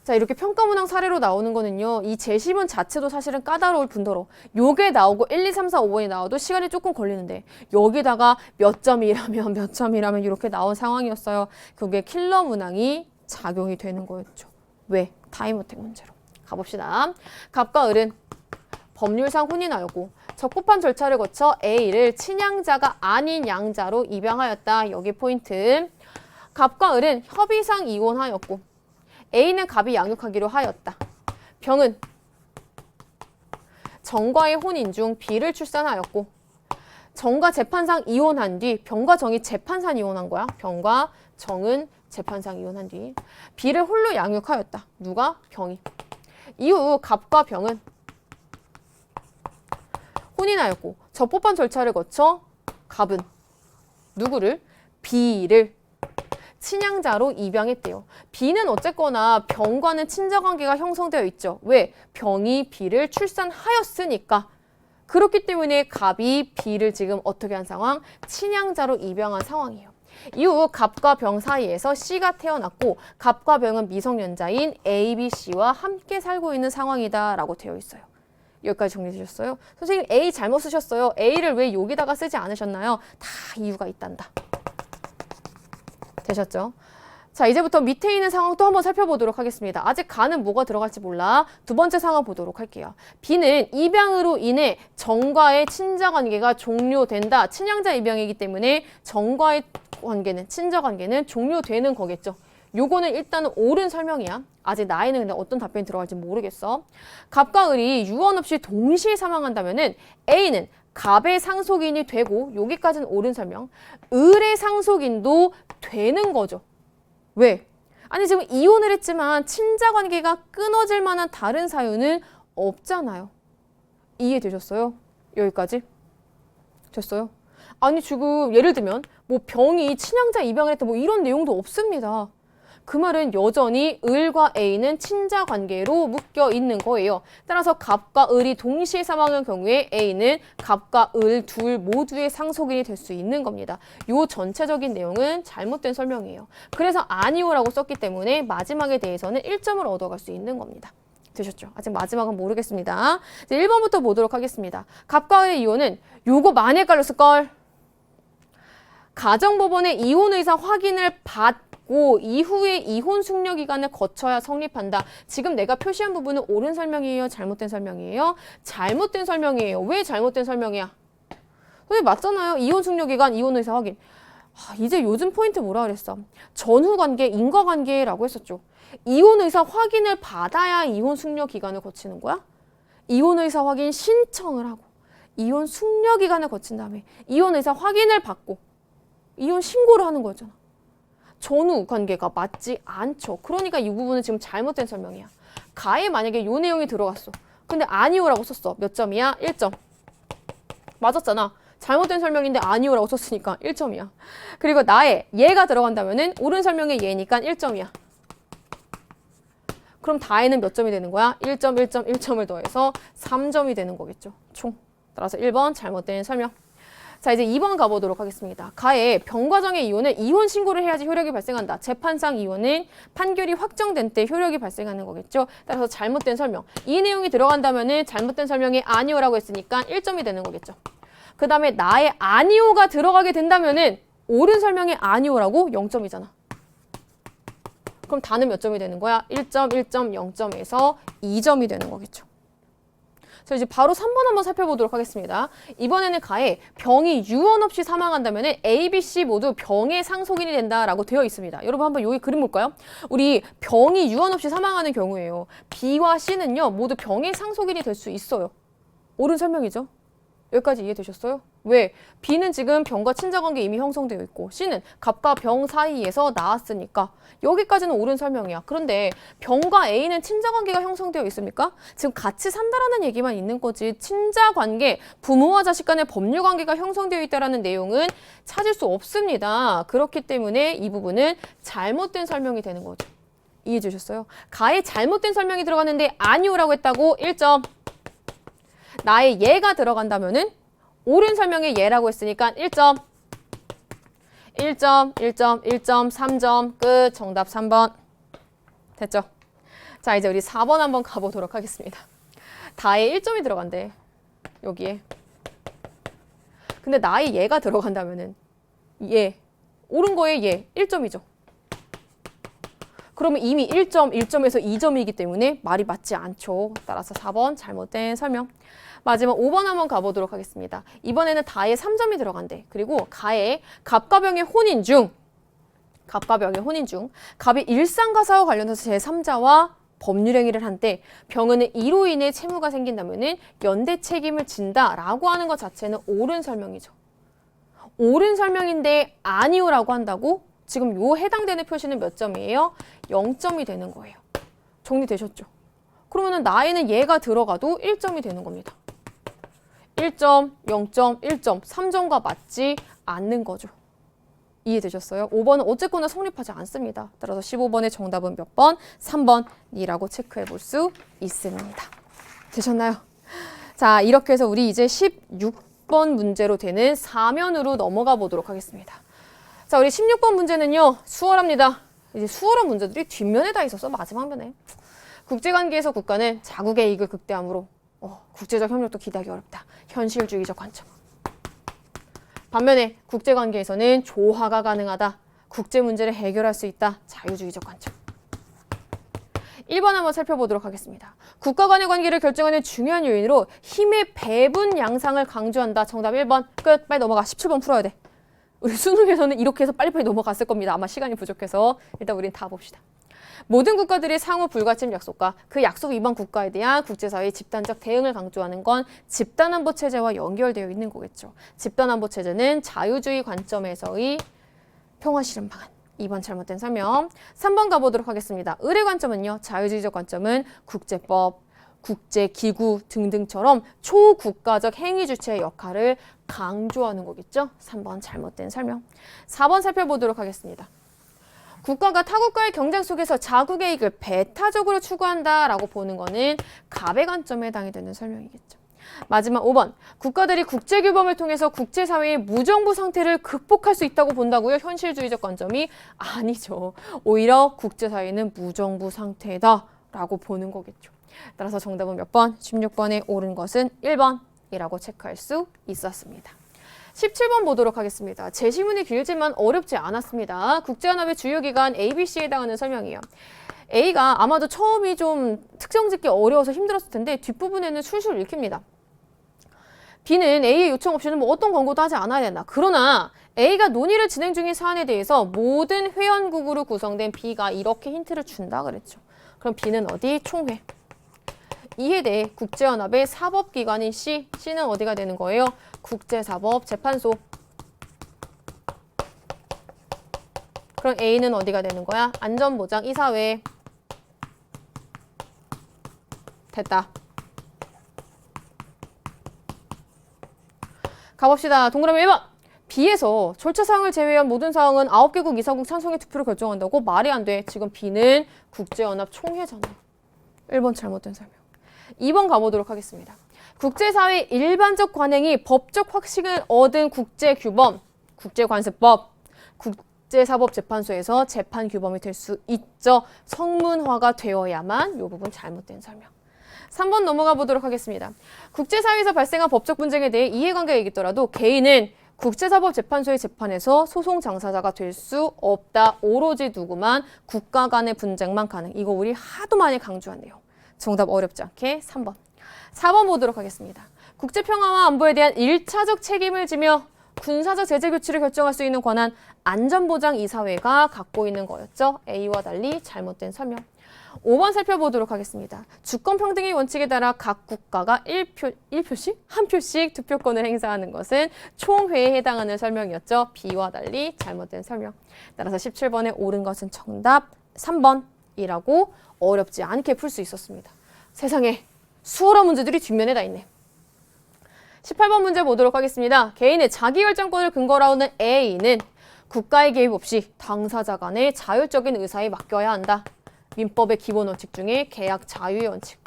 자, 이렇게 평가문항 사례로 나오는 거는요. 이 제시문 자체도 사실은 까다로울 뿐더러 요게 나오고 1, 2, 3, 4, 5번이 나와도 시간이 조금 걸리는데 여기다가 몇 점이라면 이렇게 나온 상황이었어요. 그게 킬러 문항이 작용이 되는 거였죠. 왜? 타임어택 문제로. 가봅시다. 갑과 을은 법률상 혼인하였고 적법한 절차를 거쳐 A를 친양자가 아닌 양자로 입양하였다. 여기 포인트. 갑과 을은 협의상 이혼하였고 A는 갑이 양육하기로 하였다. 병은 정과의 혼인 중 B를 출산하였고 정과 재판상 이혼한 뒤 병과 정이 재판상 이혼한 거야. 병과 정은 재판상 이혼한 뒤 B를 홀로 양육하였다. 누가? 병이. 이후 갑과 병은 혼인하였고 적법한 절차를 거쳐 갑은 누구를? B를 친양자로 입양했대요. B는 어쨌거나 병과는 친자관계가 형성되어 있죠. 왜? 병이 B를 출산하였으니까. 그렇기 때문에 갑이 B를 지금 어떻게 한 상황? 친양자로 입양한 상황이에요. 이후 갑과 병 사이에서 C가 태어났고 갑과 병은 미성년자인 A, B, C와 함께 살고 있는 상황이다 라고 되어 있어요. 여기까지 정리되셨어요? 선생님 A 잘못 쓰셨어요. A를 왜 여기다가 쓰지 않으셨나요? 다 이유가 있단다. 되셨죠? 자, 이제부터 밑에 있는 상황 또 한번 살펴보도록 하겠습니다. 아직 가는 뭐가 들어갈지 몰라. 두 번째 상황 보도록 할게요. B는 입양으로 인해 정과의 친자관계가 종료된다. 친양자 입양이기 때문에 정과의 관계는, 친자관계는 종료되는 거겠죠. 요거는 일단은 옳은 설명이야. 아직 나이는 근데 어떤 답변이 들어갈지 모르겠어. 갑과 을이 유언 없이 동시에 사망한다면은 A는 갑의 상속인이 되고 여기까지는 옳은 설명. 을의 상속인도 되는 거죠. 왜? 아니 지금 이혼을 했지만 친자관계가 끊어질 만한 다른 사유는 없잖아요. 이해되셨어요? 여기까지? 됐어요? 아니 지금 예를 들면 뭐 병이 친양자 입양을 했다 뭐 이런 내용도 없습니다. 그 말은 여전히 을과 A는 친자 관계로 묶여 있는 거예요. 따라서 갑과 을이 동시에 사망한 경우에 A는 갑과 을 둘 모두의 상속인이 될 수 있는 겁니다. 요 전체적인 내용은 잘못된 설명이에요. 그래서 아니오라고 썼기 때문에 마지막에 대해서는 1점을 얻어갈 수 있는 겁니다. 되셨죠? 아직 마지막은 모르겠습니다. 이제 1번부터 보도록 하겠습니다. 갑과 을의 이혼은 요거 많이 헷갈렸을걸. 가정법원의 이혼 의사 확인을 받고 이후에 이혼 숙려 기간을 거쳐야 성립한다. 지금 내가 표시한 부분은 옳은 설명이에요? 잘못된 설명이에요? 잘못된 설명이에요. 왜 잘못된 설명이야? 선생님 맞잖아요. 이혼 숙려 기간, 이혼 의사 확인. 이제 요즘 포인트 뭐라 그랬어? 전후관계, 인과관계라고 했었죠. 이혼 의사 확인을 받아야 이혼 숙려 기간을 거치는 거야? 이혼 의사 확인 신청을 하고 이혼 숙려 기간을 거친 다음에 이혼 의사 확인을 받고 이혼 신고를 하는 거잖아. 전후 관계가 맞지 않죠. 그러니까 이 부분은 지금 잘못된 설명이야. 가에 만약에 요 내용이 들어갔어. 근데 아니오라고 썼어. 몇 점이야? 1점. 맞았잖아. 잘못된 설명인데 아니오라고 썼으니까 1점이야. 그리고 나의 얘가 들어간다면은 옳은 설명의 얘니까 1점이야. 그럼 다에는 몇 점이 되는 거야? 1점, 1점, 1점을 더해서 3점이 되는 거겠죠. 총. 따라서 1번 잘못된 설명. 자, 이제 2번 가보도록 하겠습니다. 가에 병과정의 이혼은 이혼 신고를 해야지 효력이 발생한다. 재판상 이혼은 판결이 확정된 때 효력이 발생하는 거겠죠. 따라서 잘못된 설명. 이 내용이 들어간다면은 잘못된 설명이 아니오라고 했으니까 1점이 되는 거겠죠. 그 다음에 나의 아니오가 들어가게 된다면은 옳은 설명이 아니오라고 0점이잖아. 그럼 다는 몇 점이 되는 거야? 1점, 1점, 0점에서 2점이 되는 거겠죠. 자, 이제 바로 3번 한번 살펴보도록 하겠습니다. 이번에는 가에 병이 유언 없이 사망한다면 A, B, C 모두 병의 상속인이 된다라고 되어 있습니다. 여러분 한번 여기 그림 볼까요? 우리 병이 유언 없이 사망하는 경우에요. B와 C는요 모두 병의 상속인이 될 수 있어요. 옳은 설명이죠. 여기까지 이해되셨어요? 왜? B는 지금 병과 친자관계 이미 형성되어 있고 C는 갑과 병 사이에서 나왔으니까 여기까지는 옳은 설명이야. 그런데 병과 A는 친자관계가 형성되어 있습니까? 지금 같이 산다라는 얘기만 있는 거지 친자관계, 부모와 자식 간의 법률관계가 형성되어 있다는 내용은 찾을 수 없습니다. 그렇기 때문에 이 부분은 잘못된 설명이 되는 거죠. 이해해 주셨어요? 가에 잘못된 설명이 들어갔는데 아니오라고 했다고 1점. 나의 얘가 들어간다면은 옳은 설명의 얘라고 했으니까 1점. 1점, 1점, 1점, 3점, 끝. 정답 3번. 됐죠? 자, 이제 우리 4번 한번 가보도록 하겠습니다. 다에 1점이 들어간대. 여기에. 근데 나의 얘가 들어간다면은 얘. 옳은 거에 얘. 1점이죠. 그러면 이미 1점, 1점에서 2점이기 때문에 말이 맞지 않죠. 따라서 4번 잘못된 설명. 마지막 5번 한번 가보도록 하겠습니다. 이번에는 다에 3점이 들어간대. 그리고 가에 갑과 병의 혼인 중 갑이 일상가사와 관련해서 제3자와 법률행위를 한 때 병은은 이로 인해 채무가 생긴다면 연대 책임을 진다라고 하는 것 자체는 옳은 설명이죠. 옳은 설명인데 아니오라고 한다고 지금 요 해당되는 표시는 몇 점이에요? 0점이 되는 거예요. 정리되셨죠? 그러면은 나에는 얘가 들어가도 1점이 되는 겁니다. 1점, 0점, 1점, 3점과 맞지 않는 거죠. 이해되셨어요? 5번은 어쨌거나 성립하지 않습니다. 따라서 15번의 정답은 몇 번? 3번이라고 체크해 볼 수 있습니다. 되셨나요? 자, 이렇게 해서 우리 이제 16번 문제로 되는 4면으로 넘어가 보도록 하겠습니다. 자, 우리 16번 문제는요. 수월합니다. 이제 수월한 문제들이 뒷면에 다 있었어. 마지막 면에. 국제관계에서 국가는 자국의 이익을 극대함으로 국제적 협력도 기대하기 어렵다. 현실주의적 관점. 반면에 국제관계에서는 조화가 가능하다. 국제 문제를 해결할 수 있다. 자유주의적 관점. 1번 한번 살펴보도록 하겠습니다. 국가 간의 관계를 결정하는 중요한 요인으로 힘의 배분 양상을 강조한다. 정답 1번. 끝. 빨리 넘어가. 17번 풀어야 돼. 우리 수능에서는 이렇게 해서 빨리빨리 넘어갔을 겁니다. 아마 시간이 부족해서 일단 우린 다 봅시다. 모든 국가들의 상호 불가침 약속과 그 약속 위반 국가에 대한 국제사회의 집단적 대응을 강조하는 건 집단안보 체제와 연결되어 있는 거겠죠. 집단안보 체제는 자유주의 관점에서의 평화 실현 방안. 2번 잘못된 설명. 3번 가보도록 하겠습니다. 의례 관점은요. 자유주의적 관점은 국제법, 국제기구 등등처럼 초국가적 행위 주체의 역할을 강조하는 거겠죠. 3번 잘못된 설명. 4번 살펴보도록 하겠습니다. 국가가 타국과의 경쟁 속에서 자국의 이익을 배타적으로 추구한다라고 보는 거는 갑의 관점에 해당이 되는 설명이겠죠. 마지막 5번. 국가들이 국제규범을 통해서 국제사회의 무정부 상태를 극복할 수 있다고 본다고요? 현실주의적 관점이 아니죠. 오히려 국제사회는 무정부 상태다라고 보는 거겠죠. 따라서 정답은 몇 번? 16번에 옳은 것은 1번이라고 체크할 수 있었습니다. 17번 보도록 하겠습니다. 제시문이 길지만 어렵지 않았습니다. 국제연합의 주요 기관 ABC에 해당하는 설명이에요. A가 아마도 처음이 좀 특정 짓기 어려워서 힘들었을 텐데 뒷부분에는 술술 읽힙니다. B는 A의 요청 없이는 뭐 어떤 권고도 하지 않아야 된다. 그러나 A가 논의를 진행 중인 사안에 대해서 모든 회원국으로 구성된 B가 이렇게 힌트를 준다 그랬죠. 그럼 B는 어디? 총회. 이에 대해 국제연합의 사법기관인 C, C는 어디가 되는 거예요? 국제사법재판소. 그럼 A는 어디가 되는 거야? 안전보장이사회. 됐다. 가봅시다. 동그라미 1번. B에서 절차 사항을 제외한 모든 사항은 9개국 이사국 찬성의 투표로 결정한다고? 말이 안 돼. 지금 B는 국제연합 총회잖아. 1번 잘못된 설명. 2번 가보도록 하겠습니다. 국제사회 일반적 관행이 법적 확신을 얻은 국제규범, 국제관습법, 국제사법재판소에서 재판규범이 될 수 있죠. 성문화가 되어야만 이 부분 잘못된 설명. 3번 넘어가 보도록 하겠습니다. 국제사회에서 발생한 법적 분쟁에 대해 이해관계가 있더라도 개인은 국제사법재판소의 재판에서 소송 당사자가 될 수 없다. 오로지 누구만? 국가 간의 분쟁만 가능. 이거 우리 하도 많이 강조한 내용. 정답 어렵지 않게 3번. 4번 보도록 하겠습니다. 국제평화와 안보에 대한 1차적 책임을 지며 군사적 제재 규칙을 결정할 수 있는 권한 안전보장 이사회가 갖고 있는 거였죠. A와 달리 잘못된 설명. 5번 살펴보도록 하겠습니다. 주권평등의 원칙에 따라 각 국가가 1표씩? 한 표씩 투표권을 행사하는 것은 총회에 해당하는 설명이었죠. B와 달리 잘못된 설명. 따라서 17번에 옳은 것은 정답 3번이라고 어렵지 않게 풀 수 있었습니다. 세상에 수월한 문제들이 뒷면에 다 있네. 18번 문제 보도록 하겠습니다. 개인의 자기결정권을 근거로 하는 A는 국가의 개입 없이 당사자 간의 자율적인 의사에 맡겨야 한다. 민법의 기본 원칙 중에 계약 자유의 원칙.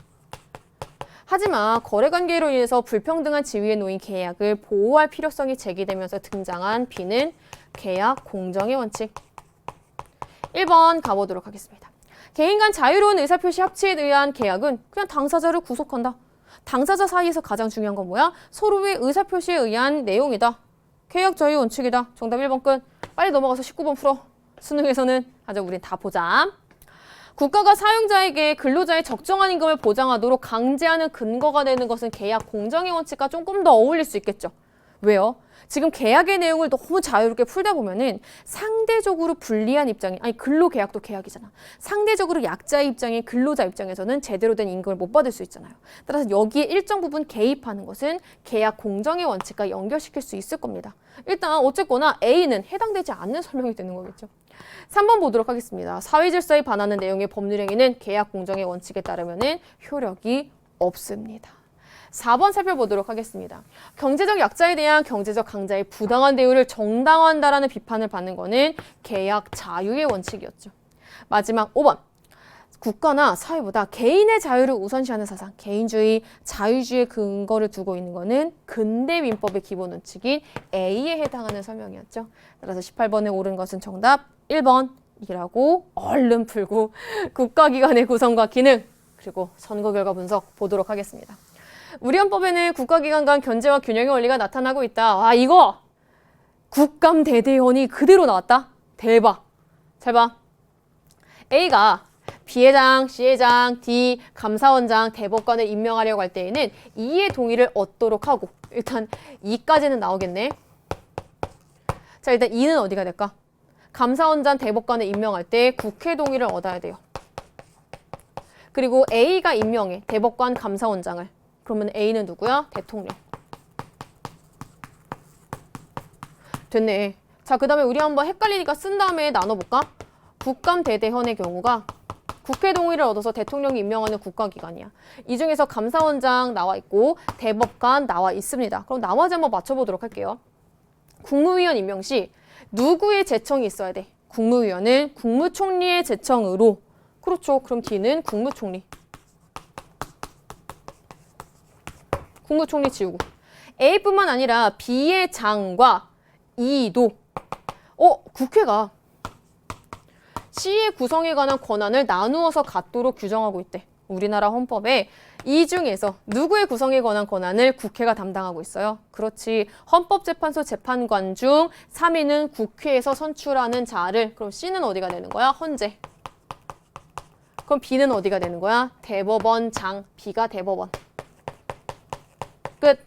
하지만 거래관계로 인해서 불평등한 지위에 놓인 계약을 보호할 필요성이 제기되면서 등장한 B는 계약 공정의 원칙. 1번 가보도록 하겠습니다. 개인 간 자유로운 의사표시 합치에 의한 계약은 그냥 당사자를 구속한다. 당사자 사이에서 가장 중요한 건 뭐야? 서로의 의사표시에 의한 내용이다. 계약 자유 원칙이다. 정답 1번 끝. 빨리 넘어가서 19번 풀어. 수능에서는 아주 우린 다 보자. 국가가 사용자에게 근로자의 적정한 임금을 보장하도록 강제하는 근거가 되는 것은 계약 공정의 원칙과 조금 더 어울릴 수 있겠죠. 왜요? 지금 계약의 내용을 너무 자유롭게 풀다 보면은 상대적으로 불리한 입장이, 아니 근로계약도 계약이잖아. 상대적으로 약자의 입장인 근로자 입장에서는 제대로 된 임금을 못 받을 수 있잖아요. 따라서 여기에 일정 부분 개입하는 것은 계약 공정의 원칙과 연결시킬 수 있을 겁니다. 일단 어쨌거나 A는 해당되지 않는 설명이 되는 거겠죠. 3번 보도록 하겠습니다. 사회질서에 반하는 내용의 법률행위는 계약 공정의 원칙에 따르면은 효력이 없습니다. 4번 살펴보도록 하겠습니다. 경제적 약자에 대한 경제적 강자의 부당한 대우를 정당화한다라는 비판을 받는 것은 계약 자유의 원칙이었죠. 마지막 5번. 국가나 사회보다 개인의 자유를 우선시하는 사상, 개인주의, 자유주의의 근거를 두고 있는 것은 근대 민법의 기본 원칙인 A에 해당하는 설명이었죠. 따라서 18번에 옳은 것은 정답 1번이라고 얼른 풀고 국가기관의 구성과 기능, 그리고 선거 결과 분석 보도록 하겠습니다. 우리 헌법에는 국가기관 간 견제와 균형의 원리가 나타나고 있다. 와, 이거 국감대대원이 그대로 나왔다. 대박. 잘 봐. A가 B회장, C회장, D, 감사원장, 대법관을 임명하려고 할 때에는 E의 동의를 얻도록 하고, 일단 E까지는 나오겠네. 자, 일단 E는 어디가 될까? 감사원장, 대법관을 임명할 때 국회 동의를 얻어야 돼요. 그리고 A가 임명해, 대법관, 감사원장을. 그러면 A는 누구야? 대통령. 됐네. 자, 그 다음에 우리 한번 헷갈리니까 쓴 다음에 나눠볼까? 국감대대헌의 경우가 국회 동의를 얻어서 대통령이 임명하는 국가기관이야. 이 중에서 감사원장 나와 있고 대법관 나와 있습니다. 그럼 나머지 한번 맞춰보도록 할게요. 국무위원 임명 시 누구의 제청이 있어야 돼? 국무위원은 국무총리의 제청으로. 그렇죠. 그럼 D는 국무총리. 국무총리 지우고. A뿐만 아니라 B의 장과 E도 국회가 C의 구성에 관한 권한을 나누어서 갖도록 규정하고 있대. 우리나라 헌법에 이 중에서 누구의 구성에 관한 권한을 국회가 담당하고 있어요? 그렇지. 헌법재판소 재판관 중 3위는 국회에서 선출하는 자를. 그럼 C는 어디가 되는 거야? 헌재. 그럼 B는 어디가 되는 거야? 대법원장. B가 대법원. 끝.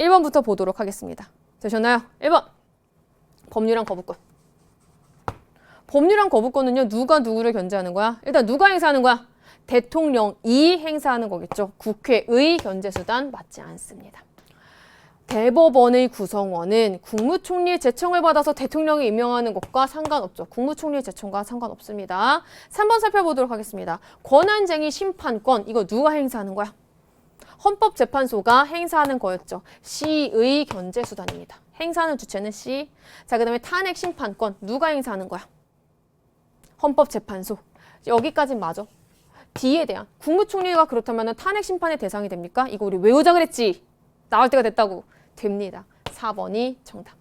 1번부터 보도록 하겠습니다. 되셨나요? 1번. 법률안 거부권. 법률안 거부권은요, 누가 누구를 견제하는 거야? 일단 누가 행사하는 거야? 대통령이 행사하는 거겠죠. 국회의 견제수단 맞지 않습니다. 대법원의 구성원은 국무총리의 제청을 받아서 대통령이 임명하는 것과 상관없죠. 국무총리의 제청과 상관없습니다. 3번 살펴보도록 하겠습니다. 권한쟁의 심판권, 이거 누가 행사하는 거야? 헌법재판소가 행사하는 거였죠. C의 견제수단입니다. 행사하는 주체는 C. 자, 그 다음에 탄핵심판권 누가 행사하는 거야? 헌법재판소. 여기까진 맞아. D에 대한 국무총리가 그렇다면 탄핵심판의 대상이 됩니까? 이거 우리 외우자 그랬지. 나올 때가 됐다고. 됩니다. 4번이 정답.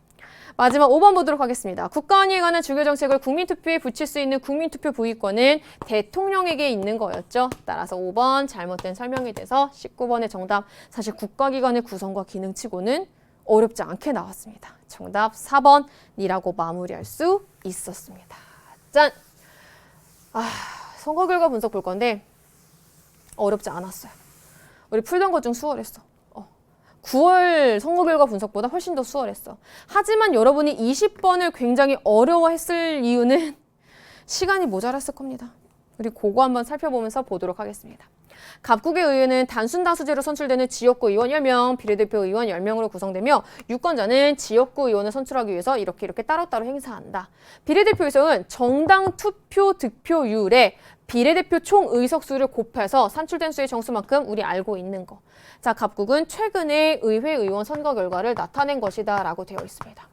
마지막 5번 보도록 하겠습니다. 국가안위에 관한 주요 정책을 국민투표에 붙일 수 있는 국민투표 부의권은 대통령에게 있는 거였죠. 따라서 5번 잘못된 설명이 돼서 19번의 정답. 사실 국가기관의 구성과 기능치고는 어렵지 않게 나왔습니다. 정답 4번이라고 마무리할 수 있었습니다. 짠! 선거 결과 분석 볼 건데 어렵지 않았어요. 우리 풀던 것 중 수월했어. 9월 선거 결과 분석보다 훨씬 더 수월했어. 하지만 여러분이 20번을 굉장히 어려워했을 이유는 시간이 모자랐을 겁니다. 우리 그거 한번 살펴보면서 보도록 하겠습니다. 갑국의 의회는 단순 다수제로 선출되는 지역구 의원 10명, 비례대표 의원 10명으로 구성되며 유권자는 지역구 의원을 선출하기 위해서 이렇게 따로따로 행사한다. 비례대표 의석은 정당 투표 득표율에 비례대표 총 의석수를 곱해서 산출된 수의 정수만큼 우리 알고 있는 거. 자, 갑국은 최근에 의회 의원 선거 결과를 나타낸 것이다 라고 되어 있습니다.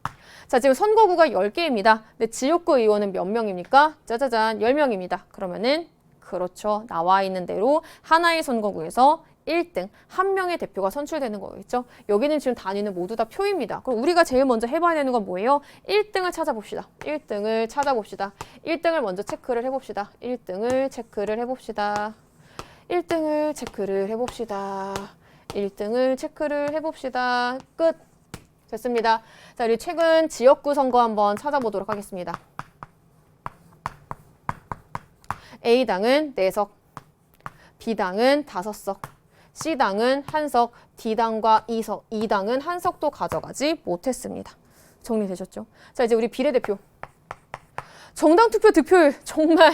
자, 지금 선거구가 10개입니다. 근데 지역구 의원은 몇 명입니까? 짜자잔, 10명입니다. 그러면은 그렇죠. 나와 있는 대로 하나의 선거구에서 1등, 한 명의 대표가 선출되는 거겠죠. 여기는 지금 단위는 모두 다 표입니다. 그럼 우리가 제일 먼저 해봐야 되는 건 뭐예요? 1등을 찾아봅시다. 1등을 찾아봅시다. 1등을 먼저 체크를 해봅시다. 1등을 체크를 해봅시다. 1등을 체크를 해봅시다. 1등을 체크를 해봅시다. 끝. 됐습니다. 자, 우리 최근 지역구 선거 한번 찾아보도록 하겠습니다. A당은 4석, B당은 5석, C당은 1석, D당과 2석, E당은 1석도 가져가지 못했습니다. 정리되셨죠? 자, 이제 우리 비례대표. 정당 투표 득표율 정말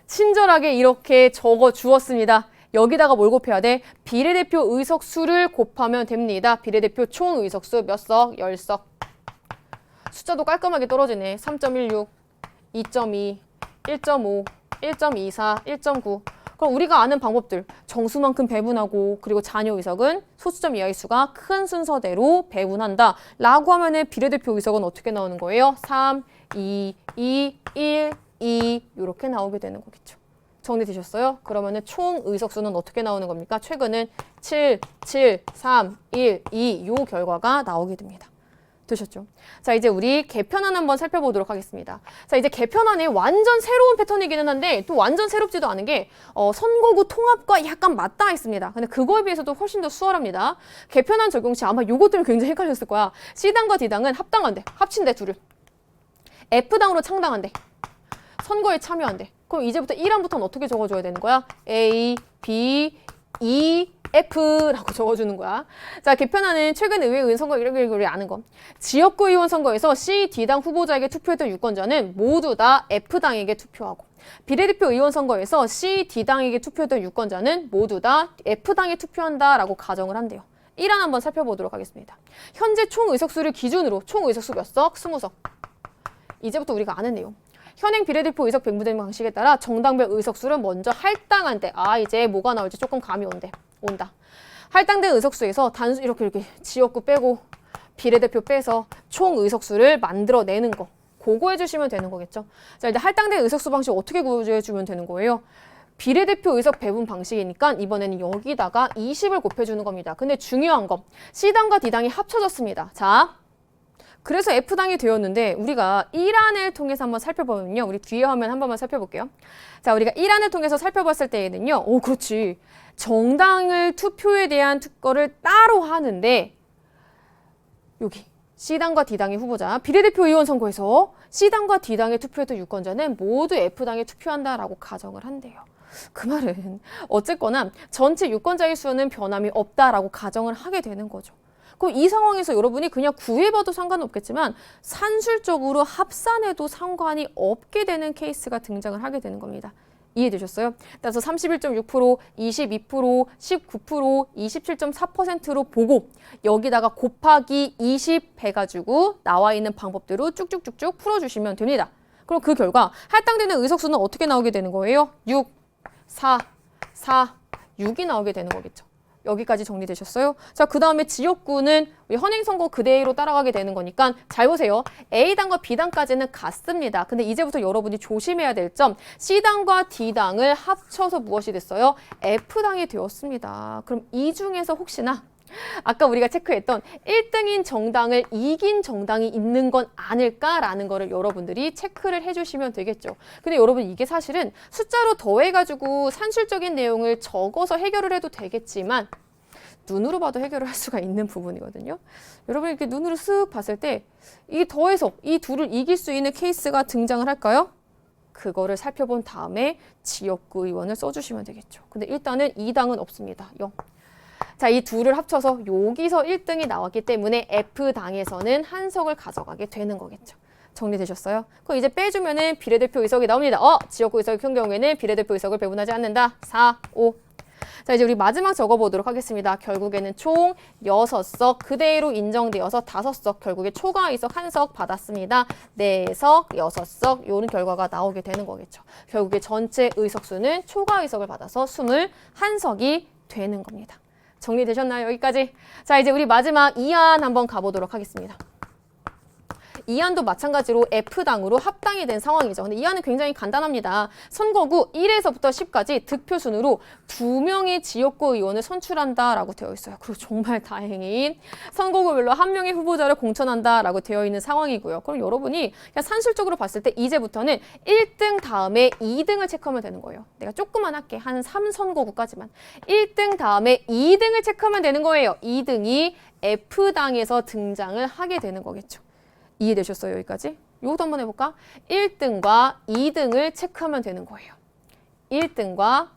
친절하게 이렇게 적어 주었습니다. 여기다가 뭘 곱해야 돼? 비례대표 의석수를 곱하면 됩니다. 비례대표 총 의석수 몇 석? 10석. 숫자도 깔끔하게 떨어지네. 3.16, 2.2, 1.5, 1.24, 1.9. 그럼 우리가 아는 방법들. 정수만큼 배분하고 그리고 잔여 의석은 소수점 이하의 수가 큰 순서대로 배분한다. 라고 하면은 비례대표 의석은 어떻게 나오는 거예요? 3, 2, 2, 1, 2 이렇게 나오게 되는 거겠죠. 정리되셨어요? 그러면은 총 의석수는 어떻게 나오는 겁니까? 최근은 7, 7, 3, 1, 2 요 결과가 나오게 됩니다. 되셨죠? 자, 이제 우리 개편안 한번 살펴보도록 하겠습니다. 자, 이제 개편안이 완전 새로운 패턴이기는 한데 또 완전 새롭지도 않은 게 선거구 통합과 약간 맞닿아 있습니다. 근데 그거에 비해서도 훨씬 더 수월합니다. 개편안 적용 시 아마 요것 때문에 굉장히 헷갈렸을 거야. C당과 D당은 합당한대. 합친대, 둘을. F당으로 창당한대. 선거에 참여한대. 그럼 이제부터 1항부터는 어떻게 적어줘야 되는 거야? A, B, E, F라고 적어주는 거야. 자, 개편안은 최근 의회 의원 선거 이렇게 아는 거. 지역구 의원 선거에서 C, D당 후보자에게 투표했던 유권자는 모두 다 F당에게 투표하고 비례대표 의원 선거에서 C, D당에게 투표했던 유권자는 모두 다 F당에 투표한다라고 가정을 한대요. 1항 한번 살펴보도록 하겠습니다. 현재 총 의석수를 기준으로 총 의석수 몇 석? 20석. 이제부터 우리가 아는 내용. 현행 비례대표 의석 배분되는 방식에 따라 정당별 의석수를 먼저 할당한대. 이제 뭐가 나올지 조금 감이 온다. 할당된 의석수에서 단수 이렇게 지역구 빼고 비례대표 빼서 총 의석수를 만들어내는 거. 그거 해주시면 되는 거겠죠. 자, 이제 할당된 의석수 방식 어떻게 구해주면 되는 거예요? 비례대표 의석 배분 방식이니까 이번에는 여기다가 20을 곱해주는 겁니다. 근데 중요한 거, C당과 D당이 합쳐졌습니다. 자, 그래서 F당이 되었는데 우리가 1안을 통해서 한번 살펴보면요. 우리 뒤에 화면 한 번만 살펴볼게요. 자, 우리가 1안을 통해서 살펴봤을 때에는요. 그렇지. 정당을 투표에 대한 거를 따로 하는데 여기 C당과 D당의 후보자, 비례대표 의원 선거에서 C당과 D당에 투표했던 유권자는 모두 F당에 투표한다라고 가정을 한대요. 그 말은 어쨌거나 전체 유권자의 수는 변함이 없다라고 가정을 하게 되는 거죠. 그럼 이 상황에서 여러분이 그냥 구해봐도 상관은 없겠지만 산술적으로 합산해도 상관이 없게 되는 케이스가 등장을 하게 되는 겁니다. 이해되셨어요? 따라서 31.6%, 22%, 19%, 27.4%로 보고 여기다가 곱하기 20 해가지고 나와 있는 방법대로 쭉쭉쭉쭉 풀어주시면 됩니다. 그럼 그 결과 할당되는 의석수는 어떻게 나오게 되는 거예요? 6, 4, 4, 6이 나오게 되는 거겠죠. 여기까지 정리되셨어요? 자, 그 다음에 지역구는 우리 현행선거 그대로 따라가게 되는 거니까 잘 보세요. A당과 B당까지는 같습니다. 근데 이제부터 여러분이 조심해야 될 점, C당과 D당을 합쳐서 무엇이 됐어요? F당이 되었습니다. 그럼 이 중에서 혹시나 아까 우리가 체크했던 1등인 정당을 이긴 정당이 있는 건 아닐까라는 거를 여러분들이 체크를 해주시면 되겠죠. 근데 여러분 이게 사실은 숫자로 더해가지고 산술적인 내용을 적어서 해결을 해도 되겠지만 눈으로 봐도 해결을 할 수가 있는 부분이거든요. 여러분 이렇게 눈으로 쓱 봤을 때 이 더해서 이 둘을 이길 수 있는 케이스가 등장을 할까요? 그거를 살펴본 다음에 지역구 의원을 써주시면 되겠죠. 근데 일단은 2당은 없습니다. 0. 자, 이 둘을 합쳐서 여기서 1등이 나왔기 때문에 F당에서는 한 석을 가져가게 되는 거겠죠. 정리되셨어요? 그럼 이제 빼주면은 비례대표 의석이 나옵니다. 지역구 의석이 큰 경우에는 비례대표 의석을 배분하지 않는다. 4, 5. 자, 이제 우리 마지막 적어보도록 하겠습니다. 결국에는 총 6석 그대로 인정되어서 5석, 결국에 초과 의석 1석 받았습니다. 4석, 6석 이런 결과가 나오게 되는 거겠죠. 결국에 전체 의석수는 초과 의석을 받아서 21석이 되는 겁니다. 정리되셨나요? 여기까지. 자, 이제 우리 마지막 2안 한번 가보도록 하겠습니다. 2안도 마찬가지로 F당으로 합당이 된 상황이죠. 근데 2안은 굉장히 간단합니다. 선거구 1에서부터 10까지 득표순으로 2명의 지역구 의원을 선출한다라고 되어 있어요. 그리고 정말 다행인 선거구별로 1명의 후보자를 공천한다라고 되어 있는 상황이고요. 그럼 여러분이 그냥 산술적으로 봤을 때 이제부터는 1등 다음에 2등을 체크하면 되는 거예요. 내가 조금만 할게. 한 3선거구까지만. 1등 다음에 2등을 체크하면 되는 거예요. 2등이 F당에서 등장을 하게 되는 거겠죠. 이해되셨어요? 여기까지? 이것도 한번 해볼까? 1등과 2등을 체크하면 되는 거예요. 1등과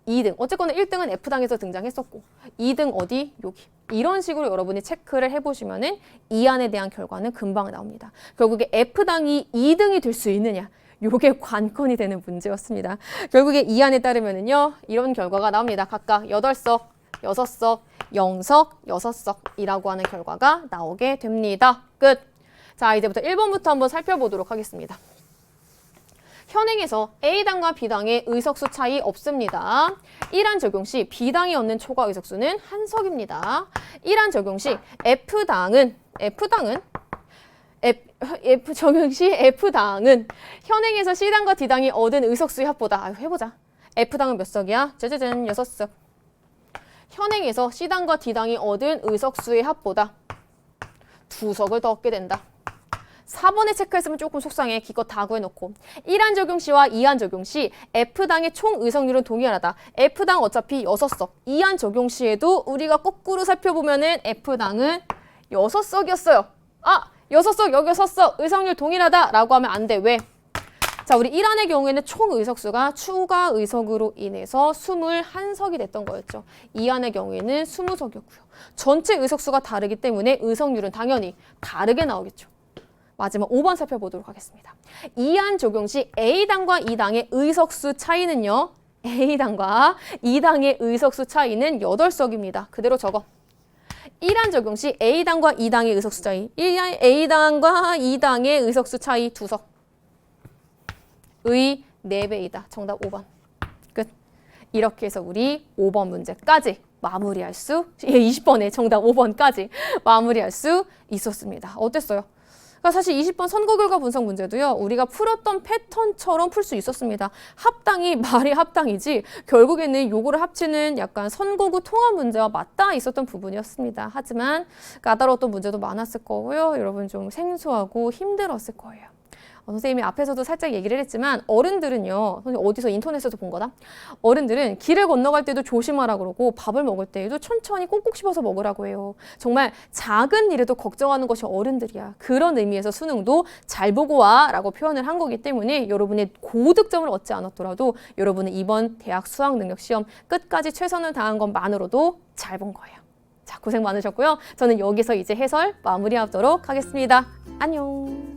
2등. 어쨌거나 1등은 F당에서 등장했었고 2등 어디? 여기. 이런 식으로 여러분이 체크를 해보시면은 2안에 대한 결과는 금방 나옵니다. 결국에 F당이 2등이 될 수 있느냐? 요게 관건이 되는 문제였습니다. 결국에 2안에 따르면은요. 이런 결과가 나옵니다. 각각 8석, 6석, 0석, 6석이라고 하는 결과가 나오게 됩니다. 끝. 자, 이제부터 1번부터 한번 살펴보도록 하겠습니다. 현행에서 A당과 B당의 의석수 차이 없습니다. 1안 적용 시 B당이 얻는 초과 의석수는 1석입니다. 1안 적용 시 F당은 현행에서 C당과 D당이 얻은 의석수의 합보다 해보자. F당은 몇 석이야? 짜자잔 6석. 현행에서 C당과 D당이 얻은 의석수의 합보다 2석을 더 얻게 된다. 4번에 체크했으면 조금 속상해. 기껏 다 구해놓고. 1안 적용 시와 2안 적용 시 F당의 총 의석률은 동일하다. F당 어차피 6석. 2안 적용 시에도 우리가 거꾸로 살펴보면은 F당은 6석이었어요. 6석, 여기 6석. 의석률 동일하다라고 하면 안 돼. 왜? 자, 우리 1안의 경우에는 총 의석수가 추가 의석으로 인해서 21석이 됐던 거였죠. 2안의 경우에는 20석이었고요. 전체 의석수가 다르기 때문에 의석률은 당연히 다르게 나오겠죠. 마지막 5번 살펴보도록 하겠습니다. 2안 적용 시 A당과 2당의 의석수 차이는요. A당과 2당의 의석수 차이는 8석입니다. 그대로 적어. 1안 적용 시 A당과 2당의 의석수 차이. A당과 2당의 의석수 차이 2석. 의 4배이다. 정답 5번. 끝. 이렇게 해서 우리 5번 문제까지 마무리할 수, 20번에 정답 5번까지 마무리할 수 있었습니다. 어땠어요? 그러니까 사실 20번 선거 결과 분석 문제도요. 우리가 풀었던 패턴처럼 풀 수 있었습니다. 합당이 말이 합당이지 결국에는 요거를 합치는 약간 선거구 통합 문제와 맞닿아 있었던 부분이었습니다. 하지만 까다로웠던 문제도 많았을 거고요. 여러분 좀 생소하고 힘들었을 거예요. 선생님이 앞에서도 살짝 얘기를 했지만 어른들은요. 선생님 어디서 인터넷에서 본 거다? 어른들은 길을 건너갈 때도 조심하라 그러고 밥을 먹을 때에도 천천히 꼭꼭 씹어서 먹으라고 해요. 정말 작은 일에도 걱정하는 것이 어른들이야. 그런 의미에서 수능도 잘 보고 와 라고 표현을 한 거기 때문에 여러분의 고득점을 얻지 않았더라도 여러분은 이번 대학 수학능력시험 끝까지 최선을 다한 것만으로도 잘 본 거예요. 자, 고생 많으셨고요. 저는 여기서 이제 해설 마무리하도록 하겠습니다. 안녕.